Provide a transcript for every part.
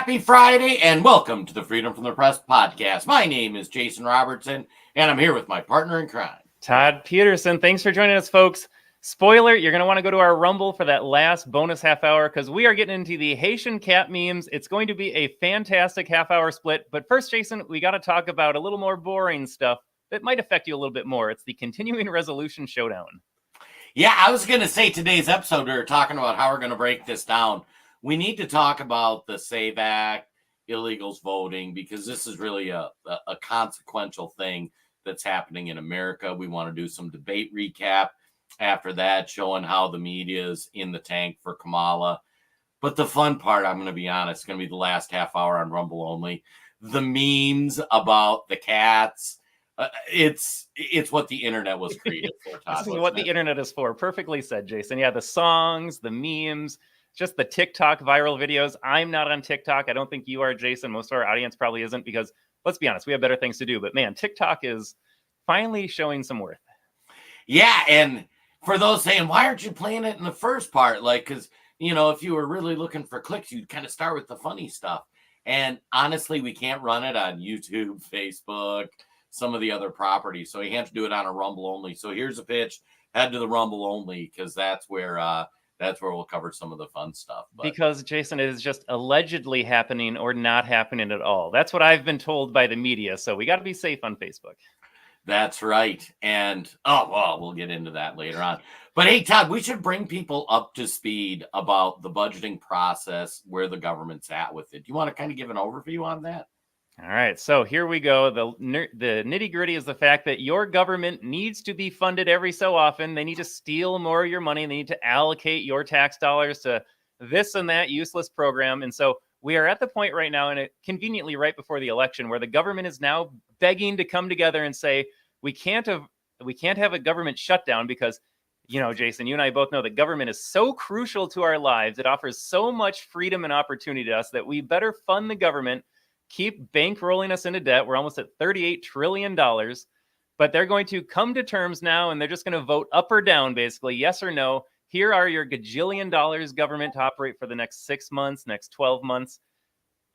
Happy Friday and welcome to the Freedom from the Press podcast. My name is Jason Robertson and I'm here with my partner in crime, Todd Peterson. Thanks for joining us, folks. Spoiler, you're going to want to go to our Rumble for that last bonus half hour because we are getting into the Haitian cat memes. It's going to be a fantastic half hour split. But first, Jason, we got to talk about a little more boring stuff that might affect you a little bit more. It's the continuing resolution showdown. Yeah, I was going to say today's episode, we were talking about how we're going to break this down. We need to talk about the SAVE Act, illegals voting, because this is really a consequential thing that's happening in America. We want to do some debate recap after that, showing how the media is in the tank for Kamala. But the fun part, I'm going to be honest, is going to be the last half hour on Rumble only. The memes about the cats. It's what the internet was created for, Todd. This is what the internet is for. Perfectly said, Jason. Yeah, the songs, the memes, just the TikTok viral videos. I'm not on TikTok. I don't think you are, Jason. Most of our audience probably isn't because, let's be honest, we have better things to do. But man, TikTok is finally showing some worth. Yeah, and for those saying, why aren't you playing it in the first part? Like, because, if you were really looking for clicks, you'd kind of start with the funny stuff. And honestly, we can't run it on YouTube, Facebook, some of the other properties. So you have to do it on a Rumble only. So here's a pitch. Head to the Rumble only because that's where we'll cover some of the fun stuff. But because, Jason, it is just allegedly happening or not happening at all. That's what I've been told by the media. So we got to be safe on Facebook. That's right. And, we'll get into that later on. But hey, Todd, we should bring people up to speed about the budgeting process, where the government's at with it. Do you want to kind of give an overview on that? All right, so here we go. The nitty gritty is the fact that your government needs to be funded every so often. They need to steal more of your money. They need to allocate your tax dollars to this and that useless program. And so we are at the point right now, and conveniently right before the election, where the government is now begging to come together and say, we can't have a government shutdown because, Jason, you and I both know that government is so crucial to our lives. It offers so much freedom and opportunity to us that we better fund the government, keep bankrolling us into debt. We're almost at $38 trillion, but they're going to come to terms now, and they're just going to vote up or down, basically, yes or no. Here are your gajillion dollars, government, to operate for the next 6 months, next 12 months.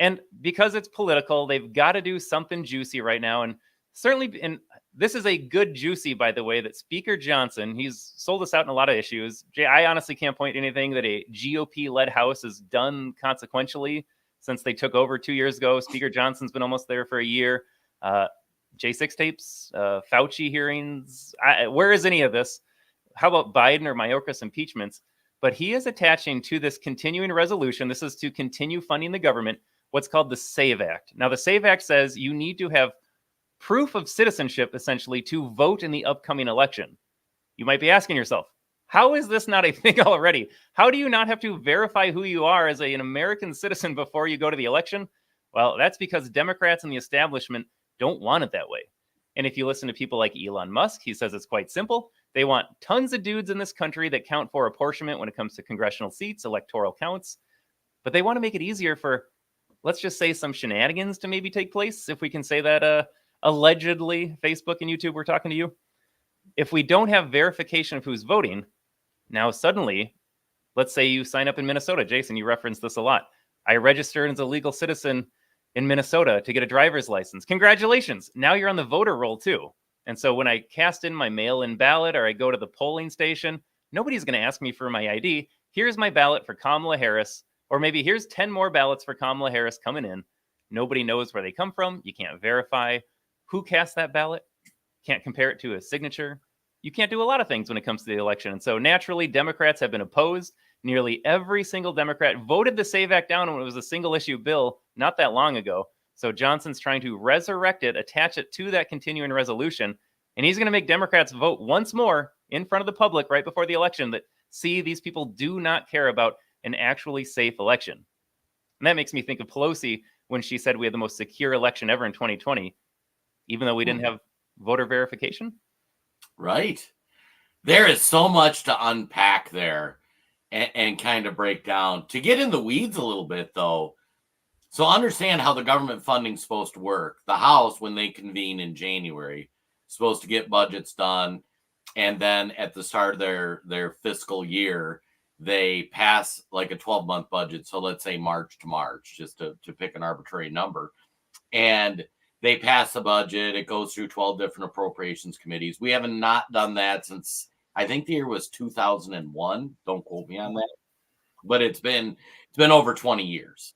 And because it's political, they've got to do something juicy right now. And certainly, and this is a good juicy, by the way, that Speaker Johnson, he's sold us out in a lot of issues. I honestly can't point to anything that a GOP-led House has done consequentially since they took over 2 years ago. Speaker Johnson's been almost there for a year. J6 tapes, Fauci hearings. Where is any of this? How about Biden or Mayorkas impeachments? But he is attaching to this continuing resolution. This is to continue funding the government, what's called the SAVE Act. Now, the SAVE Act says you need to have proof of citizenship, essentially, to vote in the upcoming election. You might be asking yourself, how is this not a thing already? How do you not have to verify who you are as an American citizen before you go to the election? Well, that's because Democrats and the establishment don't want it that way. And if you listen to people like Elon Musk, he says it's quite simple. They want tons of dudes in this country that count for apportionment when it comes to congressional seats, electoral counts. But they want to make it easier for, let's just say, some shenanigans to maybe take place, if we can say that allegedly. Facebook and YouTube, we're talking to you. If we don't have verification of who's voting, now suddenly, let's say you sign up in Minnesota. Jason, you referenced this a lot. I registered as a legal citizen in Minnesota to get a driver's license. Congratulations. Now you're on the voter roll too. And so when I cast in my mail-in ballot or I go to the polling station, nobody's going to ask me for my ID. Here's my ballot for Kamala Harris, or maybe here's 10 more ballots for Kamala Harris coming in. Nobody knows where they come from. You can't verify who cast that ballot. Can't compare it to a signature. You can't do a lot of things when it comes to the election. And so naturally, Democrats have been opposed. Nearly every single Democrat voted the SAVE Act down when it was a single issue bill not that long ago. So Johnson's trying to resurrect it, attach it to that continuing resolution. And he's going to make Democrats vote once more in front of the public right before the election that, see, these people do not care about an actually safe election. And that makes me think of Pelosi when she said we had the most secure election ever in 2020, even though we didn't have voter verification. Right. There is so much to unpack there and kind of break down. To get in the weeds a little bit, though, so understand how the government funding is supposed to work. The House, when they convene in January, is supposed to get budgets done. And then at the start of their fiscal year, they pass like a 12-month budget. So let's say March to March, just to pick an arbitrary number. And they pass the budget. It goes through 12 different appropriations committees. We haven't not done that since, I think the year was 2001. Don't quote me on that. But it's been over 20 years.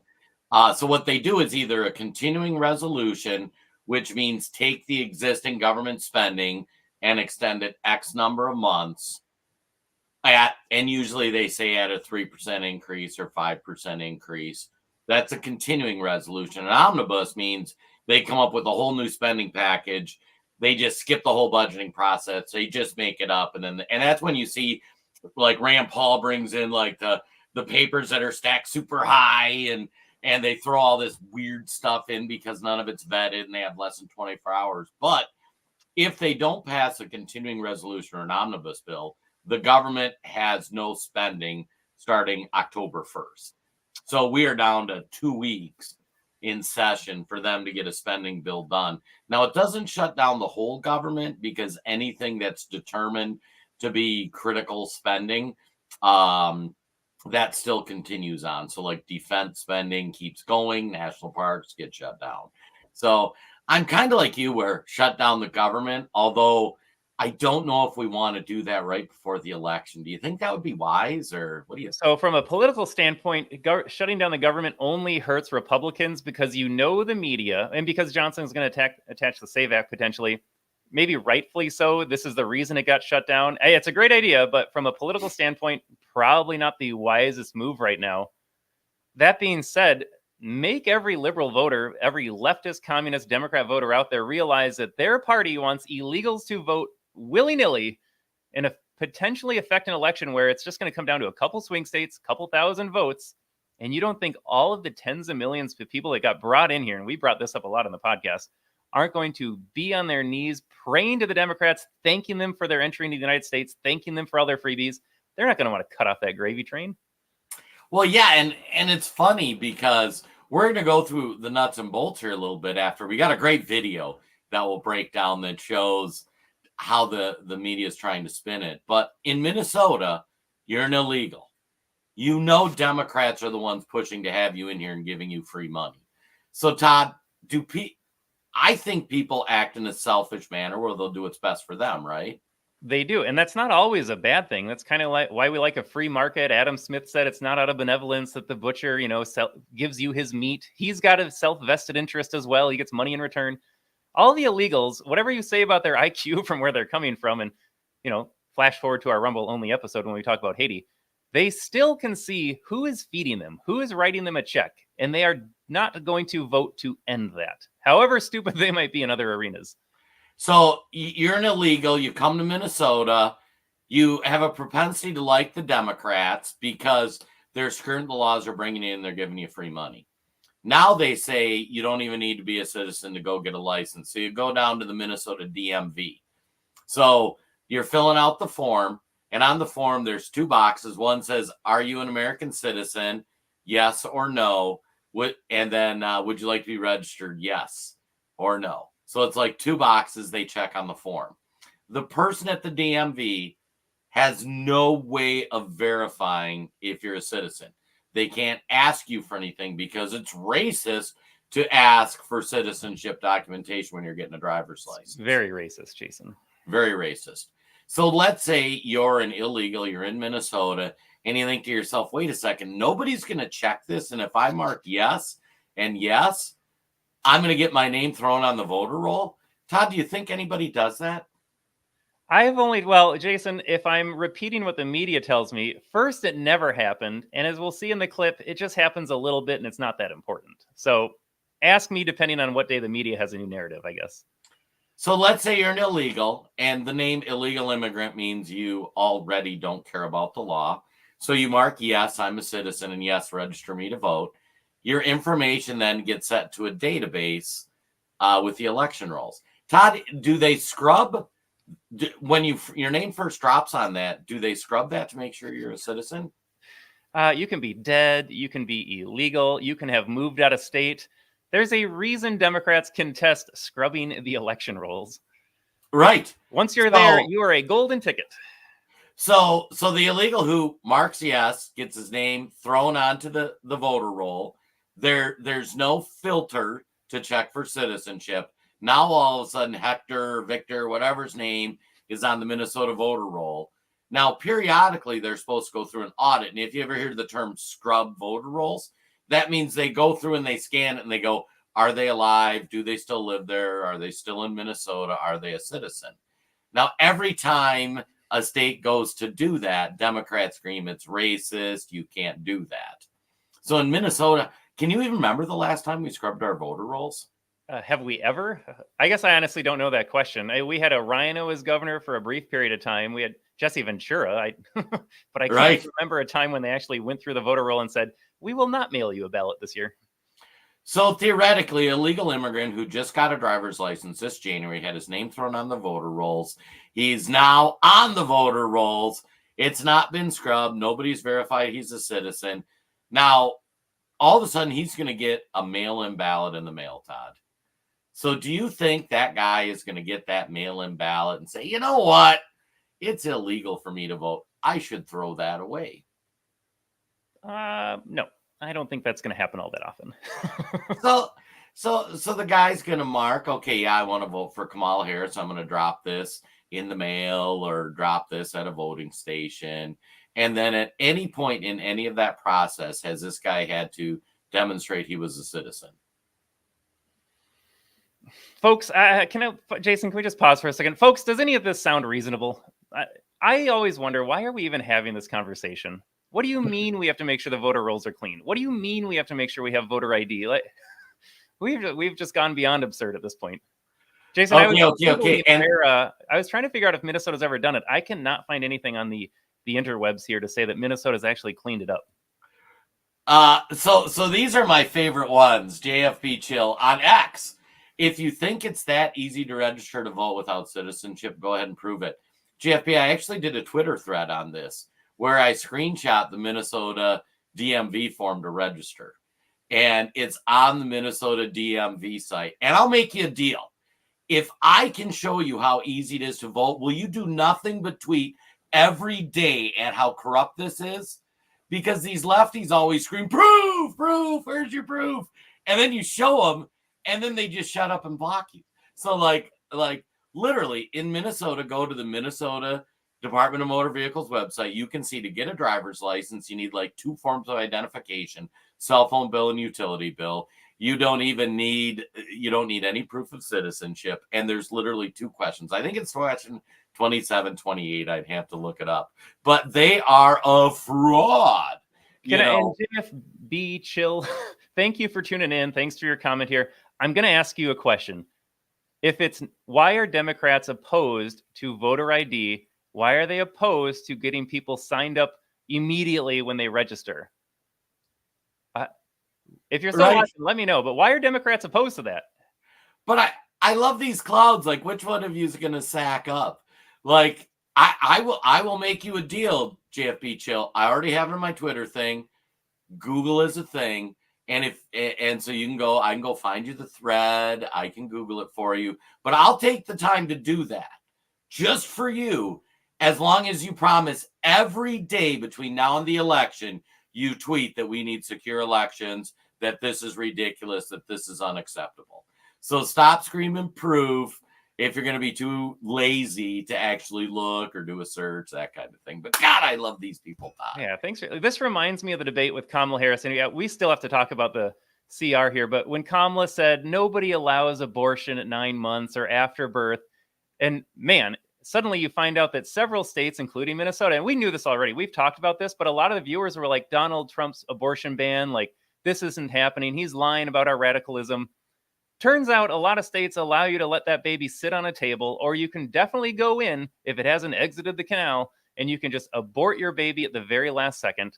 So what they do is either a continuing resolution, which means take the existing government spending and extend it X number of months. And usually they say at a 3% increase or 5% increase. That's a continuing resolution. An omnibus means they come up with a whole new spending package. They just skip the whole budgeting process. They just make it up. And that's when you see like Rand Paul brings in like the papers that are stacked super high and they throw all this weird stuff in because none of it's vetted and they have less than 24 hours. But if they don't pass a continuing resolution or an omnibus bill, the government has no spending starting October 1st. So we are down to 2 weeks in session for them to get a spending bill done. Now, it doesn't shut down the whole government because anything that's determined to be critical spending, that still continues on. So like defense spending keeps going, national parks get shut down. So I'm kind of like you where shut down the government, although I don't know if we want to do that right before the election. Do you think that would be wise, or what do you think? So from a political standpoint, shutting down the government only hurts Republicans because the media, and because Johnson's going to attach the SAVE Act potentially, maybe rightfully so. This is the reason it got shut down. Hey, it's a great idea, but from a political standpoint, probably not the wisest move right now. That being said, make every liberal voter, every leftist, communist, Democrat voter out there realize that their party wants illegals to vote willy-nilly and potentially affect an election where it's just going to come down to a couple swing states, couple thousand votes, and you don't think all of the tens of millions of people that got brought in here, and we brought this up a lot on the podcast, aren't going to be on their knees praying to the Democrats, thanking them for their entry into the United States, thanking them for all their freebies. They're not going to want to cut off that gravy train. Well, yeah, and it's funny because we're going to go through the nuts and bolts here a little bit after. We got a great video that will break down that shows how the media is trying to spin it. But in Minnesota, you're an illegal. You know Democrats are the ones pushing to have you in here and giving you free money. So, Todd, I think people act in a selfish manner where they'll do what's best for them, right? They do. And that's not always a bad thing. That's kind of like why we like a free market. Adam Smith said it's not out of benevolence that the butcher, gives you his meat. He's got a self-vested interest as well. He gets money in return. All the illegals, whatever you say about their IQ from where they're coming from, and, flash forward to our Rumble only episode when we talk about Haiti, they still can see who is feeding them, who is writing them a check, and they are not going to vote to end that, however stupid they might be in other arenas. So you're an illegal, you come to Minnesota, you have a propensity to like the Democrats because they're skirting the laws they're bringing in, they're giving you free money. Now they say you don't even need to be a citizen to go get a license. So you go down to the Minnesota DMV. So you're filling out the form, and on the form, there's 2 boxes. One says, are you an American citizen? Yes or no. And then would you like to be registered? Yes or no. So it's like 2 boxes they check on the form. The person at the DMV has no way of verifying if you're a citizen. They can't ask you for anything because it's racist to ask for citizenship documentation when you're getting a driver's license. Very racist, Jason. Very racist. So let's say you're an illegal, you're in Minnesota, and you think to yourself, wait a second, nobody's going to check this. And if I mark yes and yes, I'm going to get my name thrown on the voter roll. Todd, do you think anybody does that? Jason, if I'm repeating what the media tells me, first, it never happened. And as we'll see in the clip, it just happens a little bit and it's not that important. So ask me depending on what day the media has a new narrative, I guess. So let's say you're an illegal and the name illegal immigrant means you already don't care about the law. So you mark, yes, I'm a citizen, and yes, register me to vote. Your information then gets set to a database with the election rolls. Todd, do they scrub? When your name first drops on that, do they scrub that to make sure you're a citizen? You can be dead. You can be illegal. You can have moved out of state. There's a reason Democrats contest scrubbing the election rolls. Right. Once you're there, you are a golden ticket. So the illegal who marks yes gets his name thrown onto the voter roll. There's no filter to check for citizenship. Now all of a sudden Hector, Victor, whatever his name is on the Minnesota voter roll. Now periodically they're supposed to go through an audit. And if you ever hear the term scrub voter rolls, that means they go through and they scan it and they go, are they alive? Do they still live there? Are they still in Minnesota? Are they a citizen? Now, every time a state goes to do that, Democrats scream it's racist. You can't do that. So in Minnesota, can you even remember the last time we scrubbed our voter rolls? Have we ever? I guess I honestly don't know that question. We had a Rhino as governor for a brief period of time. We had Jesse Ventura, but I can't remember a time when they actually went through the voter roll and said, we will not mail you a ballot this year. So theoretically, a legal immigrant who just got a driver's license this January had his name thrown on the voter rolls. He's now on the voter rolls. It's not been scrubbed. Nobody's verified he's a citizen. Now, all of a sudden, he's going to get a mail-in ballot in the mail, Todd. So do you think that guy is going to get that mail-in ballot and say, you know what? It's illegal for me to vote. I should throw that away. No, I don't think that's going to happen all that often. So the guy's going to mark, okay, yeah, I want to vote for Kamala Harris. I'm going to drop this in the mail or drop this at a voting station. And then at any point in any of that process, has this guy had to demonstrate he was a citizen? Folks, Jason, can we just pause for a second? Folks, does any of this sound reasonable? I always wonder, why are we even having this conversation? What do you mean we have to make sure the voter rolls are clean? What do you mean we have to make sure we have voter ID? Like, we've just gone beyond absurd at this point. Jason, okay. And I was trying to figure out if Minnesota's ever done it. I cannot find anything on the interwebs here to say that Minnesota's actually cleaned it up. So these are my favorite ones. JFB Chill on X. If you think it's that easy to register to vote without citizenship, go ahead and prove it. JFB, I actually did a Twitter thread on this where I screenshot the Minnesota DMV form to register. And it's on the Minnesota DMV site. And I'll make you a deal. If I can show you how easy it is to vote, will you do nothing but tweet every day at how corrupt this is? Because these lefties always scream, proof, where's your proof? And then you show them, and then they just shut up and block you. So like literally in Minnesota, go to the Minnesota Department of Motor Vehicles website. You can see to get a driver's license, you need like 2 forms of identification, cell phone bill and utility bill. You don't need any proof of citizenship. And there's literally 2 questions. I think it's question 27, 28. I'd have to look it up. But they are a fraud. And JFB Chill, thank you for tuning in. Thanks for your comment here. I'm going to ask you a question. Why are Democrats opposed to voter ID? Why are they opposed to getting people signed up immediately when they register? If you're still watching, let me know. But why are Democrats opposed to that? But I love these clouds. Like, which one of you is going to sack up? Like, I will make you a deal, JFB Chill. I already have it in my Twitter thing. Google is a thing. And so I can go find you the thread. I can Google it for you. But I'll take the time to do that just for you, as long as you promise every day between now and the election, you tweet that we need secure elections, that this is ridiculous, that this is unacceptable. So stop screaming proof if you're going to be too lazy to actually look or do a search, that kind of thing. But God, I love these people. Yeah, thanks. This reminds me of the debate with Kamala Harris. And we still have to talk about the CR here. But when Kamala said nobody allows abortion at 9 months or after birth, and man, suddenly you find out that several states, including Minnesota, and we knew this already, we've talked about this, but a lot of the viewers were like, Donald Trump's abortion ban, like, this isn't happening. He's lying about our radicalism. Turns out a lot of states allow you to let that baby sit on a table, or you can definitely go in if it hasn't exited the canal, and you can just abort your baby at the very last second.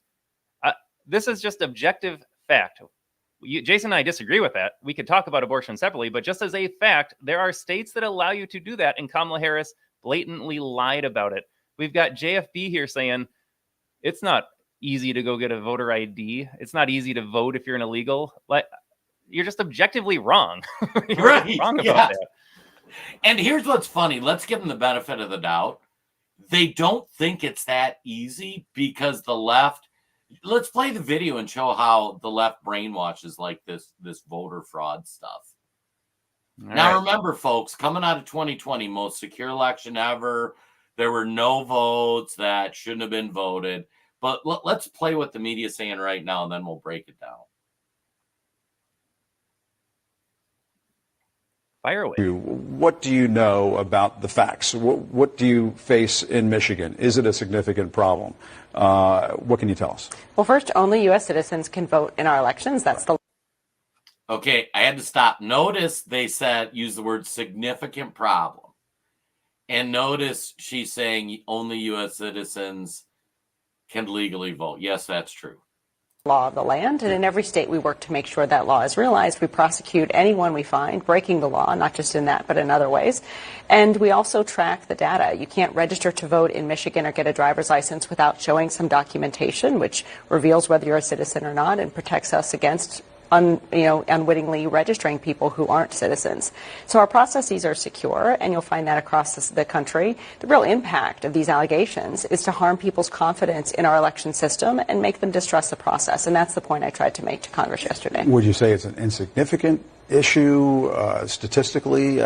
This is just objective fact. Jason and I disagree with that. We could talk about abortion separately, but just as a fact, there are states that allow you to do that, and Kamala Harris blatantly lied about it. We've got JFB here saying it's not easy to go get a voter ID. It's not easy to vote if you're an illegal. Like, you're just objectively wrong. You're wrong about that. And here's what's funny. Let's give them the benefit of the doubt. they don't think it's that easy because the left. Let's play the video and show how the left brainwashes like this voter fraud stuff. Now, remember, folks, coming out of 2020, most secure election ever. There were no votes that shouldn't have been voted. But let's play what the media is saying right now, and then we'll break it down. Fire away. What do you know about the facts? What do you face in Michigan? Is it a significant problem? What can you tell us? Well, first, only U.S. citizens can vote in our elections. That's the. Okay, I had to stop. Notice they said, use the word significant problem. And notice she's saying only U.S. citizens can legally vote. Yes, that's true. Law of the land, and in every state we work to make sure that law is realized. We prosecute anyone we find breaking the law, not just in that, but in other ways. And we also track the data. You can't register to vote in Michigan or get a driver's license without showing some documentation which reveals whether you're a citizen or not and protects us against unwittingly registering people who aren't citizens. So our processes are secure, and you'll find that across the country. The real impact of these allegations is to harm people's confidence in our election system and make them distrust the process. And that's the point I tried to make to Congress yesterday. Would you say it's an insignificant issue statistically?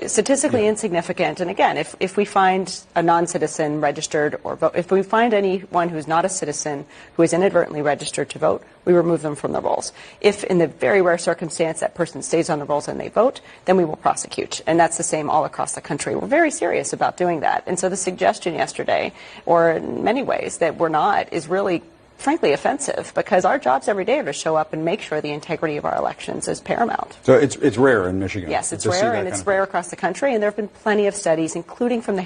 Statistically insignificant. And again, if we find a non-citizen registered or vote, if we find anyone who's not a citizen who is inadvertently registered to vote, we remove them from the rolls. If in the very rare circumstance that person stays on the rolls and they vote, then we will prosecute. And that's the same all across the country. We're very serious about doing that. And so the suggestion yesterday, or in many ways that we're not, is really frankly offensive, because our jobs every day are to show up and make sure the integrity of our elections is paramount. So it's rare in Michigan. Yes, it's rare, and it's rare across the country, and there have been plenty of studies, including from the.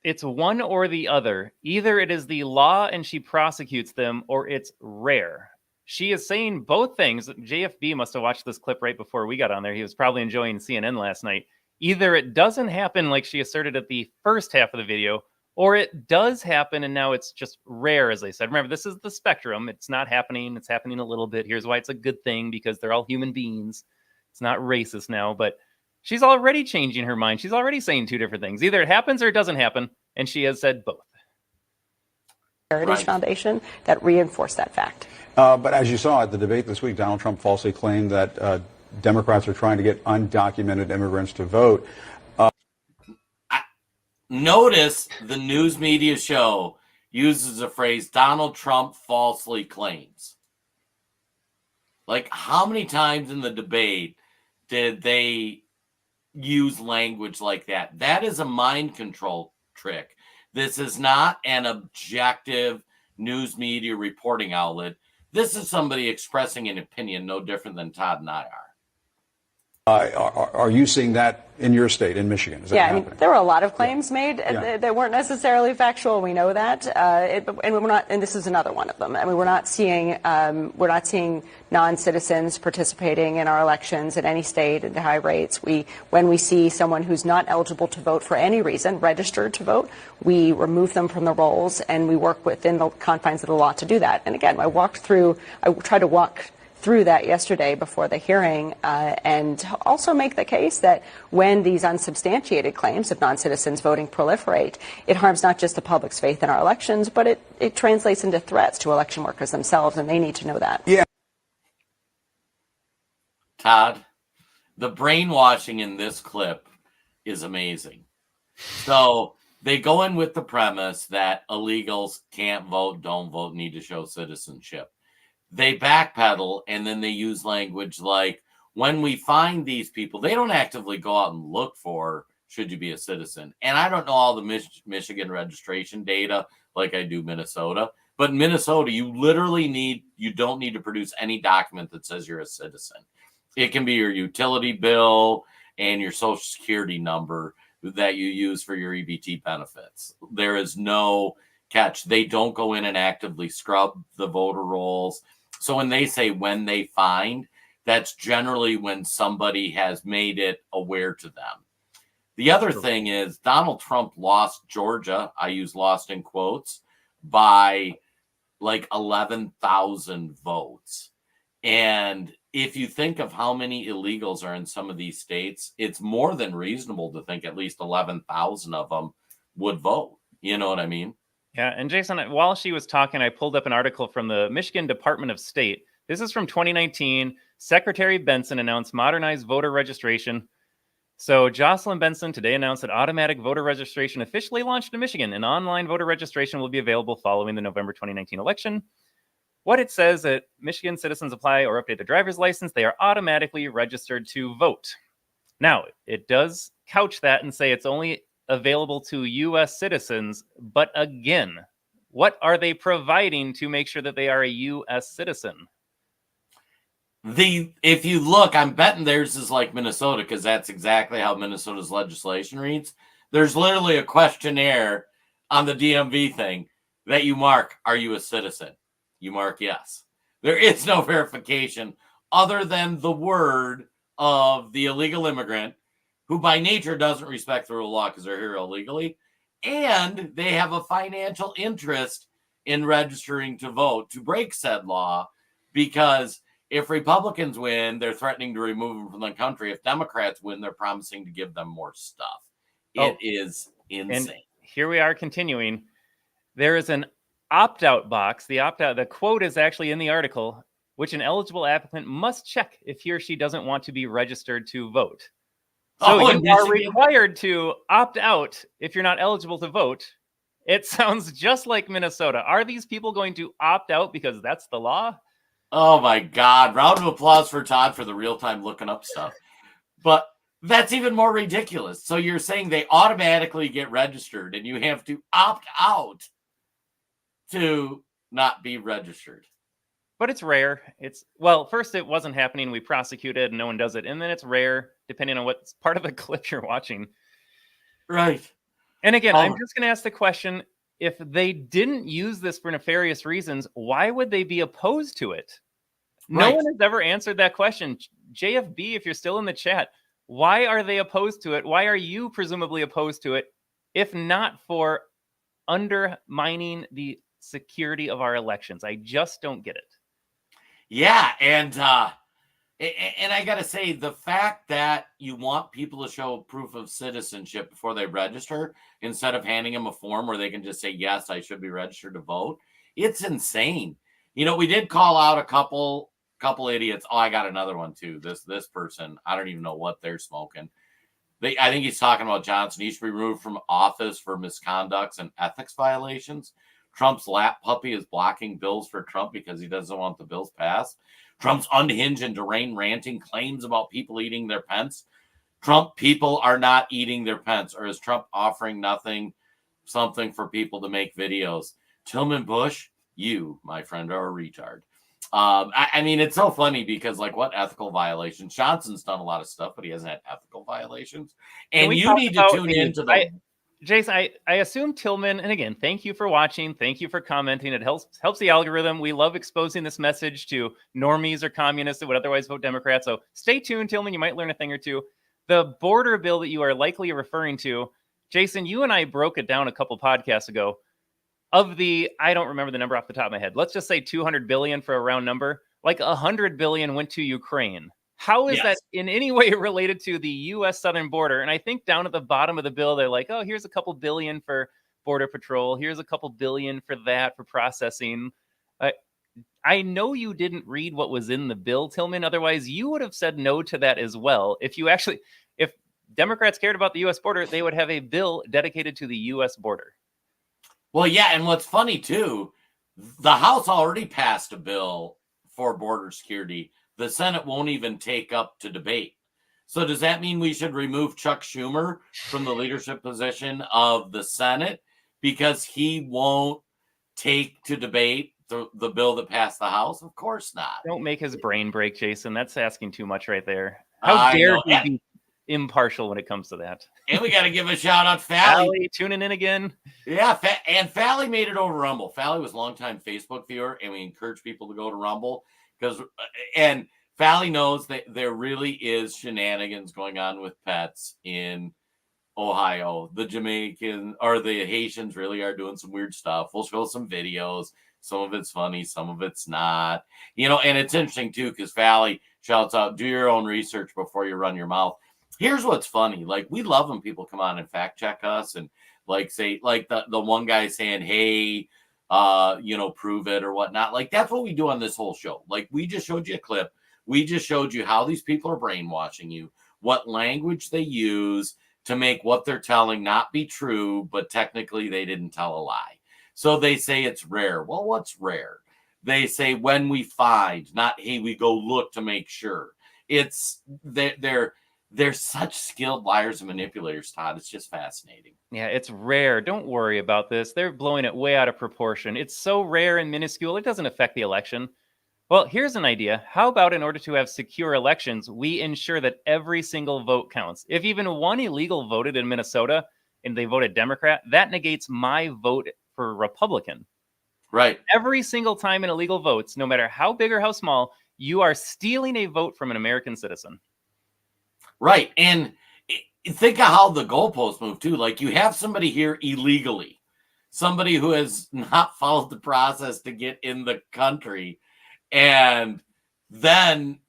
It's one or the other. Either it is the law and she prosecutes them, or it's rare. She is saying both things. JFB must have watched this clip right before we got on there. He was probably enjoying CNN last night. Either it doesn't happen like she asserted at the first half of the video, or it does happen and now it's just rare, as I said. Remember, this is the spectrum. It's not happening. It's happening a little bit. Here's why it's a good thing, because they're all human beings. It's not racist now, but she's already changing her mind. She's already saying two different things. Either it happens or it doesn't happen, and she has said both. Heritage Foundation that reinforce that fact. But as you saw at the debate this week, Donald Trump falsely claimed that Democrats are trying to get undocumented immigrants to vote. Notice the news media show uses the phrase Donald Trump falsely claims. Like, how many times in the debate did they use language like that? That is a mind control trick. This is not an objective news media reporting outlet. This is somebody expressing an opinion no different than Todd and I are. Are you seeing that in your state, in Michigan? Is that Yeah, happening? I mean, there were a lot of claims made that weren't necessarily factual. We know that, and we're not. And this is another one of them. I mean, we're not seeing non-citizens participating in our elections in any state at high rates. When we see someone who's not eligible to vote for any reason, registered to vote, we remove them from the rolls, and we work within the confines of the law to do that. And again, I tried to walk through that yesterday before the hearing, and also make the case that when these unsubstantiated claims of non-citizens voting proliferate, it harms not just the public's faith in our elections, but it translates into threats to election workers themselves, and they need to know that. Yeah. Todd, the brainwashing in this clip is amazing. So they go in with the premise that illegals can't vote, don't vote, need to show citizenship. They backpedal, and then they use language like, when we find these people, they don't actively go out and look for, should you be a citizen? And I don't know all the Michigan registration data like I do Minnesota, but in Minnesota, you don't need to produce any document that says you're a citizen. It can be your utility bill and your social security number that you use for your EBT benefits. There is no catch. They don't go in and actively scrub the voter rolls. So when they say when they find, that's generally when somebody has made it aware to them. The other thing is Donald Trump lost Georgia. I use lost in quotes by like 11,000 votes. And if you think of how many illegals are in some of these states, it's more than reasonable to think at least 11,000 of them would vote. You know what I mean? Yeah, and Jason, while she was talking, I pulled up an article from the Michigan Department of State. This is from 2019. Secretary Benson announced modernized voter registration. So Jocelyn Benson today announced that automatic voter registration officially launched in Michigan, and online voter registration will be available following the November 2019 election. What it says that Michigan citizens apply or update their driver's license, they are automatically registered to vote. Now, it does couch that and say it's only available to U.S. citizens, but again, what are they providing to make sure that they are a U.S. citizen? If you look, I'm betting theirs is like Minnesota, because that's exactly how Minnesota's legislation reads. There's literally a questionnaire on the DMV thing that you mark, are you a citizen? You mark yes. There is no verification other than the word of the illegal immigrant, who by nature doesn't respect the rule of law because they're here illegally, and they have a financial interest in registering to vote to break said law, because if Republicans win, they're threatening to remove them from the country. If Democrats win, they're promising to give them more stuff. It is insane. And here we are continuing. There is an opt-out box. The quote is actually in the article, which an eligible applicant must check if he or she doesn't want to be registered to vote. So you are required to opt out if you're not eligible to vote. It sounds just like Minnesota. Are these people going to opt out because that's the law? Oh my God. Round of applause for Todd for the real-time looking up stuff. But that's even more ridiculous. So you're saying they automatically get registered and you have to opt out to not be registered. But it's rare. First it wasn't happening. We prosecuted and no one does it. And then it's rare, depending on what part of the clip you're watching. Right. And again, I'm just going to ask the question, if they didn't use this for nefarious reasons, why would they be opposed to it? No one has ever answered that question. JFB, if you're still in the chat, why are they opposed to it? Why are you presumably opposed to it, if not for undermining the security of our elections? I just don't get it. Yeah, and I got to say, the fact that you want people to show proof of citizenship before they register, instead of handing them a form where they can just say, yes, I should be registered to vote, it's insane. You know, we did call out a couple idiots. Oh, I got another one too. This person, I don't even know what they're smoking. I think he's talking about Johnson. He should be removed from office for misconducts and ethics violations. Trump's lap puppy is blocking bills for Trump because he doesn't want the bills passed. Trump's unhinged and deranged ranting claims about people eating their pence. Trump people are not eating their pence. Or is Trump offering something for people to make videos? Tillman Bush, you, my friend, are a retard. I mean, it's so funny because, like, what ethical violations? Johnson's done a lot of stuff, but he hasn't had ethical violations. And you need to tune into the... Jason, I assume Tillman, and again, thank you for watching. Thank you for commenting. It helps the algorithm. We love exposing this message to normies or communists that would otherwise vote Democrat. So stay tuned, Tillman. You might learn a thing or two. The border bill that you are likely referring to, Jason, you and I broke it down a couple podcasts ago. I don't remember the number off the top of my head. Let's just say 200 billion for a round number. Like 100 billion went to Ukraine. How is that in any way related to the U.S. southern border? And I think down at the bottom of the bill, they're like, oh, here's a couple billion for Border Patrol. Here's a couple billion for that, for processing. I know you didn't read what was in the bill, Tillman. Otherwise, you would have said no to that as well. If Democrats cared about the U.S. border, they would have a bill dedicated to the U.S. border. Well, yeah, and what's funny, too, the House already passed a bill for border security. The Senate won't even take up to debate. So does that mean we should remove Chuck Schumer from the leadership position of the Senate because he won't take to debate the bill that passed the House? Of course not. Don't make his brain break, Jason. That's asking too much right there. How dare he be impartial when it comes to that? And we got to give a shout out, Fally. Tuning in again. Yeah, and Fally made it over Rumble. Fally was a longtime Facebook viewer, and we encourage people to go to Rumble and Fally knows that there really is shenanigans going on with pets in Ohio. The Jamaican or the Haitians really are doing some weird stuff. We'll show some videos. Some of it's funny, some of it's not. You know, and it's interesting too because Fally shouts out, do your own research before you run your mouth. Here's what's funny. Like, we love when people come on and fact check us and Like say, like the one guy saying, hey, prove it or whatnot. Like that's what we do on this whole show. Like we just showed you a clip. We just showed you how these people are brainwashing you, what language they use to make what they're telling not be true, but technically they didn't tell a lie. So they say it's rare. Well, what's rare? They say when we find, not hey, we go look to make sure. It's they're such skilled liars and manipulators, Todd. It's just fascinating. Yeah, it's rare. Don't worry about this. They're blowing it way out of proportion. It's so rare and minuscule, it doesn't affect the election. Well, here's an idea. How about in order to have secure elections, we ensure that every single vote counts? If even one illegal voted in Minnesota and they voted Democrat, that negates my vote for Republican. Right. Every single time an illegal votes, no matter how big or how small, you are stealing a vote from an American citizen. Right. And think of how the goalposts move too. Like you have somebody here illegally, somebody who has not followed the process to get in the country. And then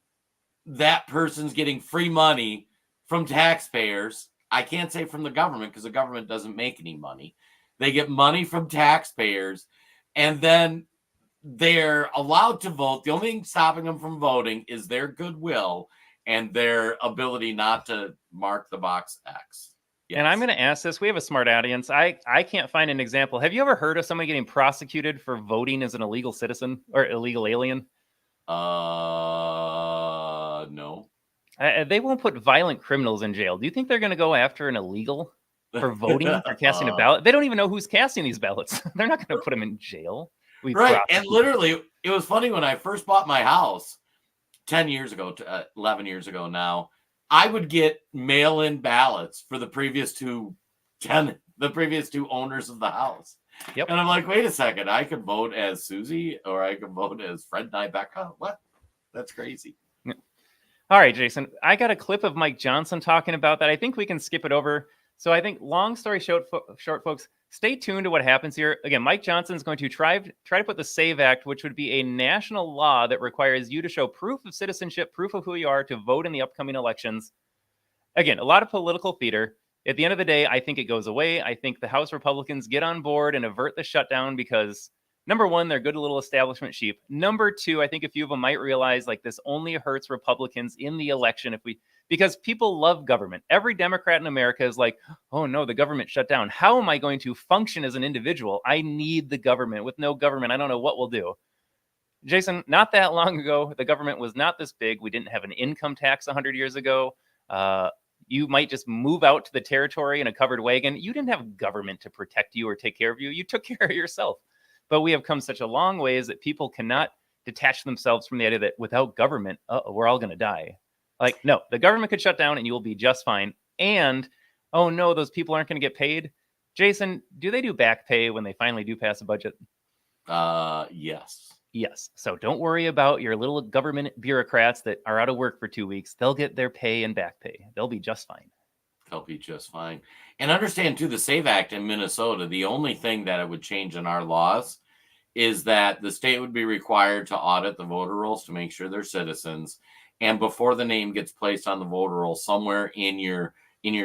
that person's getting free money from taxpayers. I can't say from the government because the government doesn't make any money. They get money from taxpayers and then they're allowed to vote. The only thing stopping them from voting is their goodwill and their ability not to mark the box X. Yes. And I'm going to ask this. We have a smart audience. I can't find an example. Have you ever heard of somebody getting prosecuted for voting as an illegal citizen or illegal alien? No. They won't put violent criminals in jail. Do you think they're going to go after an illegal for voting or casting a ballot? They don't even know who's casting these ballots. They're not going to put them in jail. Right. And literally, it was funny when I first bought my house 10 years ago, 11 years ago now, I would get mail-in ballots for the previous two owners of the house. Yep. And I'm like, wait a second, I could vote as Susie or I could vote as Fred Nybeck. What? That's crazy. Yeah. All right, Jason, I got a clip of Mike Johnson talking about that. I think we can skip it over. So I think long story short, folks, stay tuned to what happens here. Again, Mike Johnson is going to try to put the SAVE Act, which would be a national law that requires you to show proof of citizenship, proof of who you are to vote in the upcoming elections. Again, a lot of political theater. At the end of the day, I think it goes away. I think the House Republicans get on board and avert the shutdown because, number one, they're good little establishment sheep. Number two, I think a few of them might realize like this only hurts Republicans in the election because people love government. Every Democrat in America is like, oh no, the government shut down. How am I going to function as an individual? I need the government. With no government, I don't know what we'll do. Jason, not that long ago, the government was not this big. We didn't have an income tax 100 years ago. You might just move out to the territory in a covered wagon. You didn't have government to protect you or take care of you. You took care of yourself. But we have come such a long ways that people cannot detach themselves from the idea that without government, we're all going to die. Like, no, the government could shut down and you will be just fine. And, oh no, those people aren't going to get paid. Jason, do they do back pay when they finally do pass a budget? Yes. Yes. So don't worry about your little government bureaucrats that are out of work for 2 weeks. They'll get their pay and back pay. They'll be just fine. They'll be just fine. And understand, too, the SAVE Act in Minnesota, the only thing that it would change in our laws is that the state would be required to audit the voter rolls to make sure they're citizens. And before the name gets placed on the voter roll, somewhere in your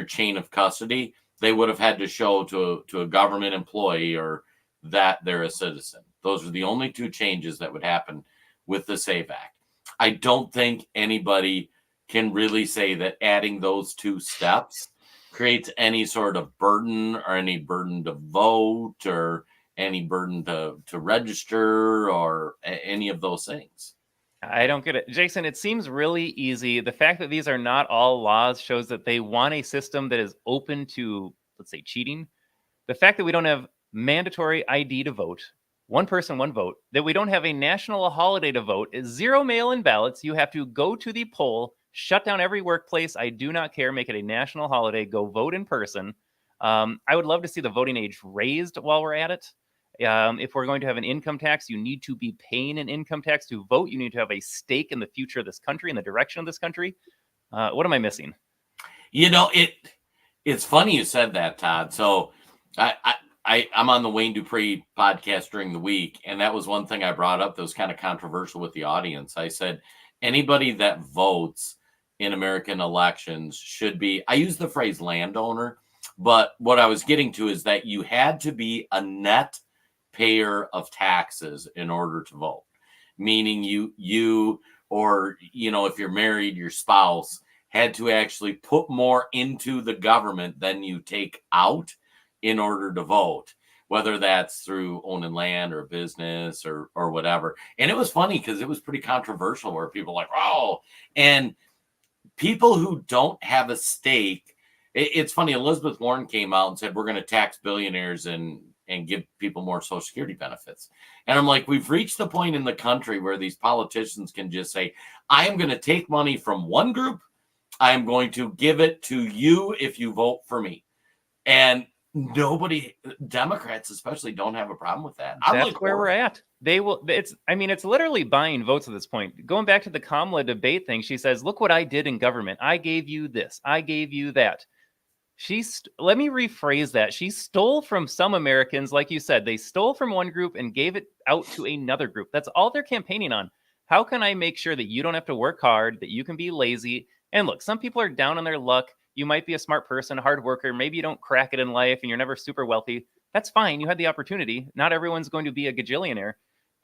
chain of custody, they would have had to show to a government employee or that they're a citizen. Those are the only two changes that would happen with the SAVE Act. I don't think anybody can really say that adding those two steps creates any sort of burden or any burden to vote or any burden to register or any of those things. I don't get it. Jason, it seems really easy. The fact that these are not all laws shows that they want a system that is open to, let's say, cheating. The fact that we don't have mandatory ID to vote, one person, one vote, that we don't have a national holiday to vote, is zero mail-in ballots. You have to go to the poll, shut down every workplace. I do not care. Make it a national holiday. Go vote in person. I would love to see the voting age raised while we're at it. If we're going to have an income tax, you need to be paying an income tax to vote. You need to have a stake in the future of this country and the direction of this country. What am I missing? You know, it's funny you said that, Todd. So I'm on the Wayne Dupree podcast during the week, and that was one thing I brought up that was kind of controversial with the audience. I said, anybody that votes in American elections should be, I use the phrase landowner, But what I was getting to is that you had to be a net payer of taxes in order to vote, meaning you or, if you're married, your spouse had to actually put more into the government than you take out in order to vote, whether that's through owning land or a business or whatever. And it was funny because it was pretty controversial where people were like, oh, and people who don't have a stake. It's funny. Elizabeth Warren came out and said, we're going to tax billionaires and give people more Social Security benefits. And I'm like, we've reached the point in the country where these politicians can just say, I am going to take money from one group. I am going to give it to you if you vote for me. And nobody, Democrats especially, don't have a problem with that. That's where we're at. They will. It's literally buying votes at this point. Going back to the Kamala debate thing, she says, look what I did in government. I gave you this. I gave you that. Let me rephrase that. She stole from some Americans, like you said. They stole from one group and gave it out to another group. That's all they're campaigning on. How can I make sure that you don't have to work hard, that you can be lazy? And look, some people are down on their luck. You might be a smart person, a hard worker. Maybe you don't crack it in life and you're never super wealthy. That's fine. You had the opportunity. Not everyone's going to be a gajillionaire.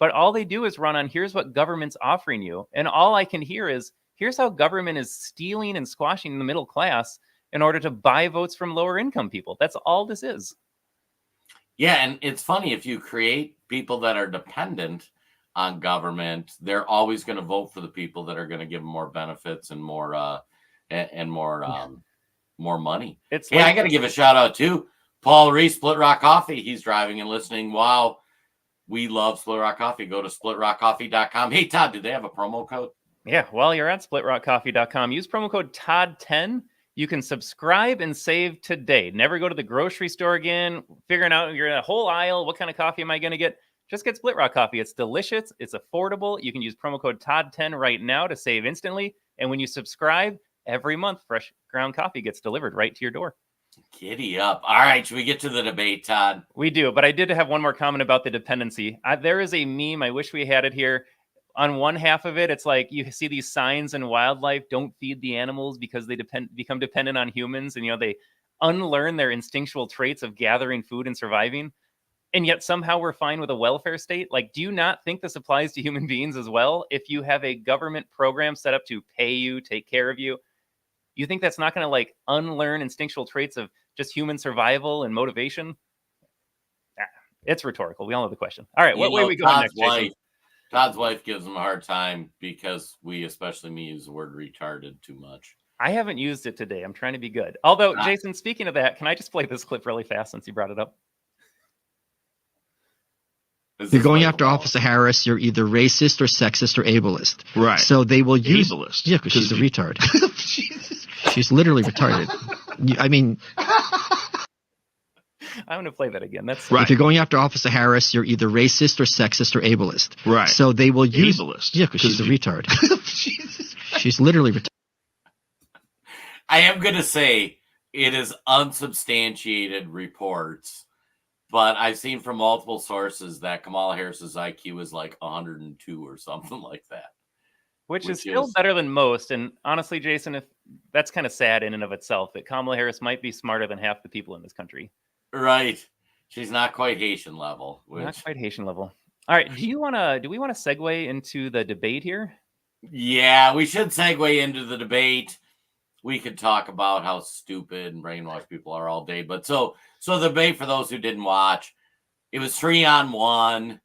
But all they do is run on, here's what government's offering you. And all I can hear is, here's how government is stealing and squashing the middle class in order to buy votes from lower income people. That's all this is. Yeah, and it's funny, if you create people that are dependent on government, they're always going to vote for the people that are going to give them more benefits and more more money. I got to give a shout out to Paul Reese, Split Rock Coffee. He's driving and listening. Wow, we love Split Rock Coffee. Go to splitrockcoffee.com. Hey, Todd, do they have a promo code? Yeah, while you're at splitrockcoffee.com, use promo code TODD10. You can subscribe and save today. Never go to the grocery store again, figuring out you're in a whole aisle. What kind of coffee am I going to get? Just get Split Rock Coffee. It's delicious. It's affordable. You can use promo code TODD10 right now to save instantly. And when you subscribe, every month, fresh ground coffee gets delivered right to your door. Giddy up. All right, should we get to the debate, Todd? We do, but I did have one more comment about the dependency. There is a meme. I wish we had it here. On one half of it, it's like you see these signs in wildlife: don't feed the animals because they become dependent on humans, and they unlearn their instinctual traits of gathering food and surviving. And yet somehow we're fine with a welfare state. Like, do you not think this applies to human beings as well? If you have a government program set up to pay you, take care of you, you think that's not going to unlearn instinctual traits of just human survival and motivation? It's rhetorical. We all know the question. All right, what way we go next, Jason? Todd's wife gives him a hard time because we, especially me, use the word retarded too much. I haven't used it today. I'm trying to be good. Although, Jason, speaking of that, can I just play this clip really fast since you brought it up? If you're going after Officer Harris, you're either racist or sexist or ableist. Right. So they will use... Ableist. Yeah, because she's a retard. She's literally retarded. I mean... I'm going to play that again. That's right. If you're going after Officer Harris, you're either racist or sexist or ableist. Right. So they will use... Ableist. Yeah, because she's a retard. She's literally retarded. I am going to say it is unsubstantiated reports, but I've seen from multiple sources that Kamala Harris's IQ is like 102 or something like that. Which is still better than most. And honestly, Jason, if that's kind of sad in and of itself, that Kamala Harris might be smarter than half the people in this country. Right. She's not quite Haitian level. Not quite Haitian level. All right. Do we want to segue into the debate here? Yeah, we should segue into the debate. We could talk about how stupid and brainwashed people are all day. But so the debate, for those who didn't watch, it was 3-on-1.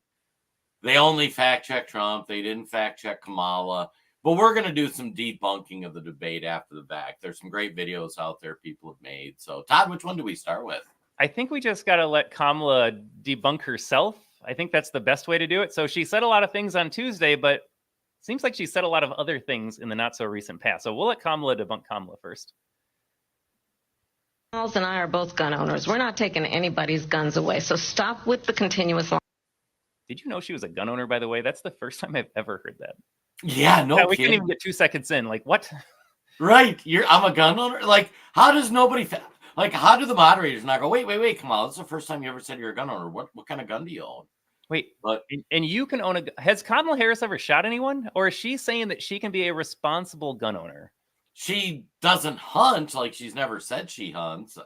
They only fact-checked Trump. They didn't fact-check Kamala. But we're going to do some debunking of the debate after the fact. There's some great videos out there people have made. So, Todd, which one do we start with? I think we just got to let Kamala debunk herself. I think that's the best way to do it. So she said a lot of things on Tuesday, but it seems like she said a lot of other things in the not-so-recent past. So we'll let Kamala debunk Kamala first. Charles and I are both gun owners. We're not taking anybody's guns away. So stop with the continuous line. Did you know she was a gun owner, by the way? That's the first time I've ever heard that. Yeah, no, we can't even get 2 seconds in. Like, what? Right. I'm a gun owner. Like, how does nobody... how do the moderators not go, wait, Kamala, this is the first time you ever said you're a gun owner. What kind of gun do you own? Wait, and you can own has Kamala Harris ever shot anyone? Or is she saying that she can be a responsible gun owner? She doesn't hunt. Like, she's never said she hunts.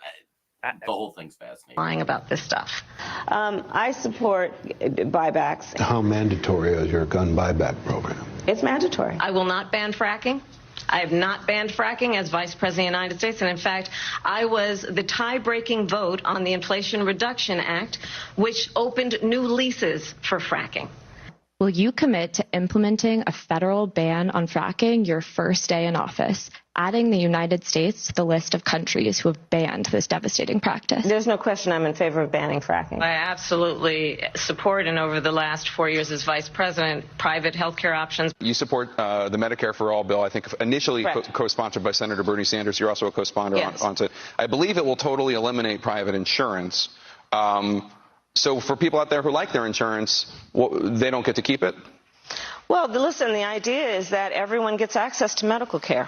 The whole thing's fascinating. Lying about this stuff. I support buybacks. How mandatory is your gun buyback program? It's mandatory. I will not ban fracking. I have not banned fracking as Vice President of the United States. And in fact, I was the tie-breaking vote on the Inflation Reduction Act, which opened new leases for fracking. Will you commit to implementing a federal ban on fracking your first day in office, adding the United States to the list of countries who have banned this devastating practice? There's no question I'm in favor of banning fracking. I absolutely support, and over the last 4 years as Vice President, private healthcare options. You support the Medicare for All bill, I think initially co-sponsored by Senator Bernie Sanders. You're also a co-sponsor on it. I believe it will totally eliminate private insurance. So for people out there who like their insurance, they don't get to keep it? Well, listen, the idea is that everyone gets access to medical care.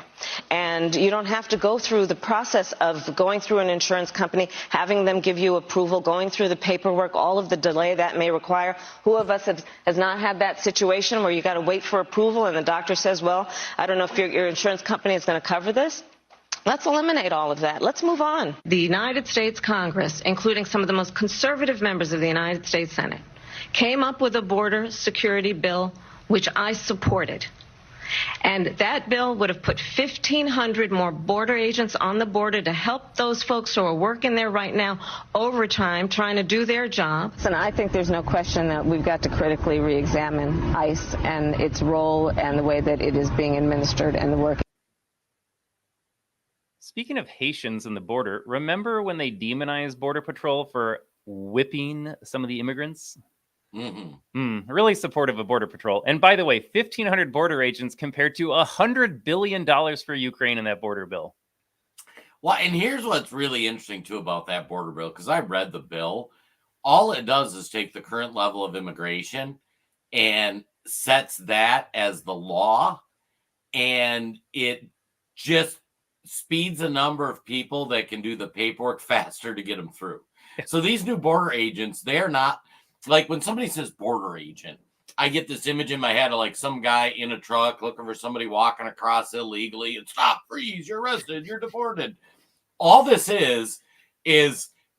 And you don't have to go through the process of going through an insurance company, having them give you approval, going through the paperwork, all of the delay that may require. Who of us has not had that situation where you got to wait for approval and the doctor says, well, I don't know if your insurance company is going to cover this? Let's eliminate all of that. Let's move on. The United States Congress, including some of the most conservative members of the United States Senate, came up with a border security bill, which I supported. And that bill would have put 1,500 more border agents on the border to help those folks who are working there right now overtime, trying to do their job. And I think there's no question that we've got to critically re-examine ICE and its role and the way that it is being administered and the work. Speaking of Haitians in the border, remember when they demonized Border Patrol for whipping some of the immigrants? Really supportive of Border Patrol. And by the way, 1,500 border agents compared to $100 billion for Ukraine in that border bill. Well, and here's what's really interesting, too, about that border bill, because I read the bill. All it does is take the current level of immigration and sets that as the law, and it just speeds the number of people that can do the paperwork faster to get them through. So these new border agents, they're not like when somebody says border agent, I get this image in my head of like some guy in a truck looking for somebody walking across illegally and stop, freeze, you're arrested, you're deported. All this is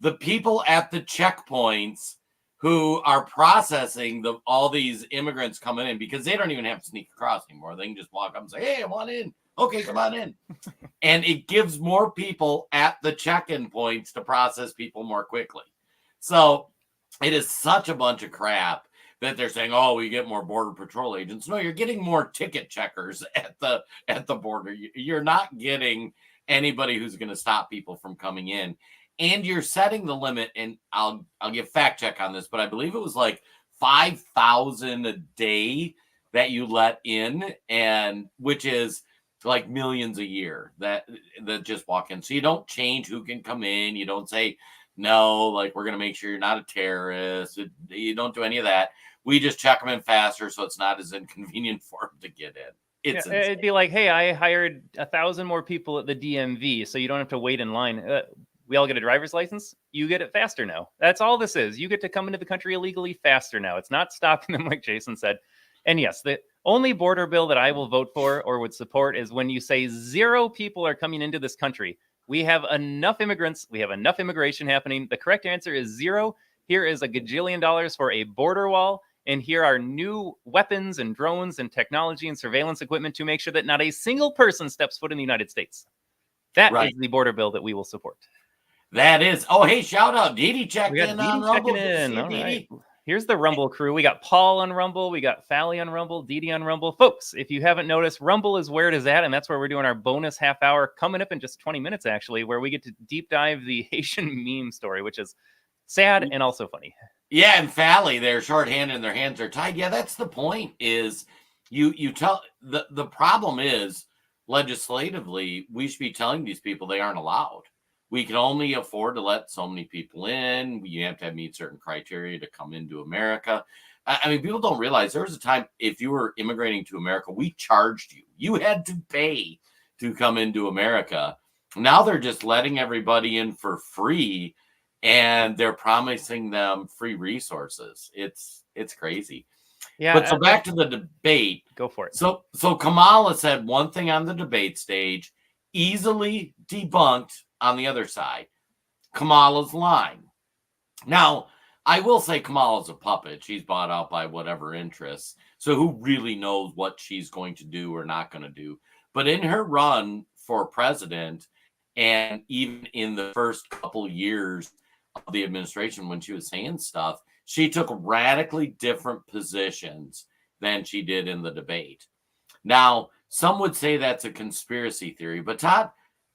the people at the checkpoints who are processing all these immigrants coming in, because they don't even have to sneak across anymore. They can just walk up and say, hey, I want in. Okay, come on in. And it gives more people at the check-in points to process people more quickly. So it is such a bunch of crap that they're saying, oh, we get more Border Patrol agents. No, you're getting more ticket checkers at the border. You're not getting anybody who's going to stop people from coming in. And you're setting the limit, and I'll give fact check on this, but I believe it was like 5,000 a day that you let in, and which is like millions a year that just walk in. So you don't change who can come in. You don't say, no, like we're going to make sure you're not a terrorist. You don't do any of that. We just check them in faster so it's not as inconvenient for them to get in. It'd be like, hey, I hired 1,000 more people at the DMV, so you don't have to wait in line. We all get a driver's license. You get it faster now. That's all this is. You get to come into the country illegally faster now. It's not stopping them, like Jason said. And yes, the only border bill that I will vote for or would support is when you say 0 people are coming into this country. We have enough immigrants. We have enough immigration happening. The correct answer is 0. Here is $1 gajillion for a border wall. And here are new weapons and drones and technology and surveillance equipment to make sure that not a single person steps foot in the United States. That is the border bill that we will support. That is. Oh, hey, shout out. Didi checked in on Rumble. All right. Here's the Rumble crew. We got Paul on Rumble. We got Fally on Rumble. Didi on Rumble. Folks, if you haven't noticed, Rumble is where it is at, and that's where we're doing our bonus half hour coming up in just 20 minutes, actually, where we get to deep dive the Haitian meme story, which is sad and also funny. Yeah, and Fally, they're shorthanded and their hands are tied. Yeah, that's the point, is you tell the problem is legislatively, we should be telling these people they aren't allowed. We can only afford to let so many people in. You have to meet certain criteria to come into America. I mean, people don't realize there was a time if you were immigrating to America, we charged you. You had to pay to come into America. Now they're just letting everybody in for free, and they're promising them free resources. It's crazy. Yeah. But so back to the debate. Go for it. So Kamala said one thing on the debate stage, easily debunked on the other side. Kamala's lying. Now, I will say Kamala's a puppet. She's bought out by whatever interests. So who really knows what she's going to do or not going to do? But in her run for president, and even in the first couple years of the administration when she was saying stuff, she took radically different positions than she did in the debate. Now, some would say that's a conspiracy theory, but Todd,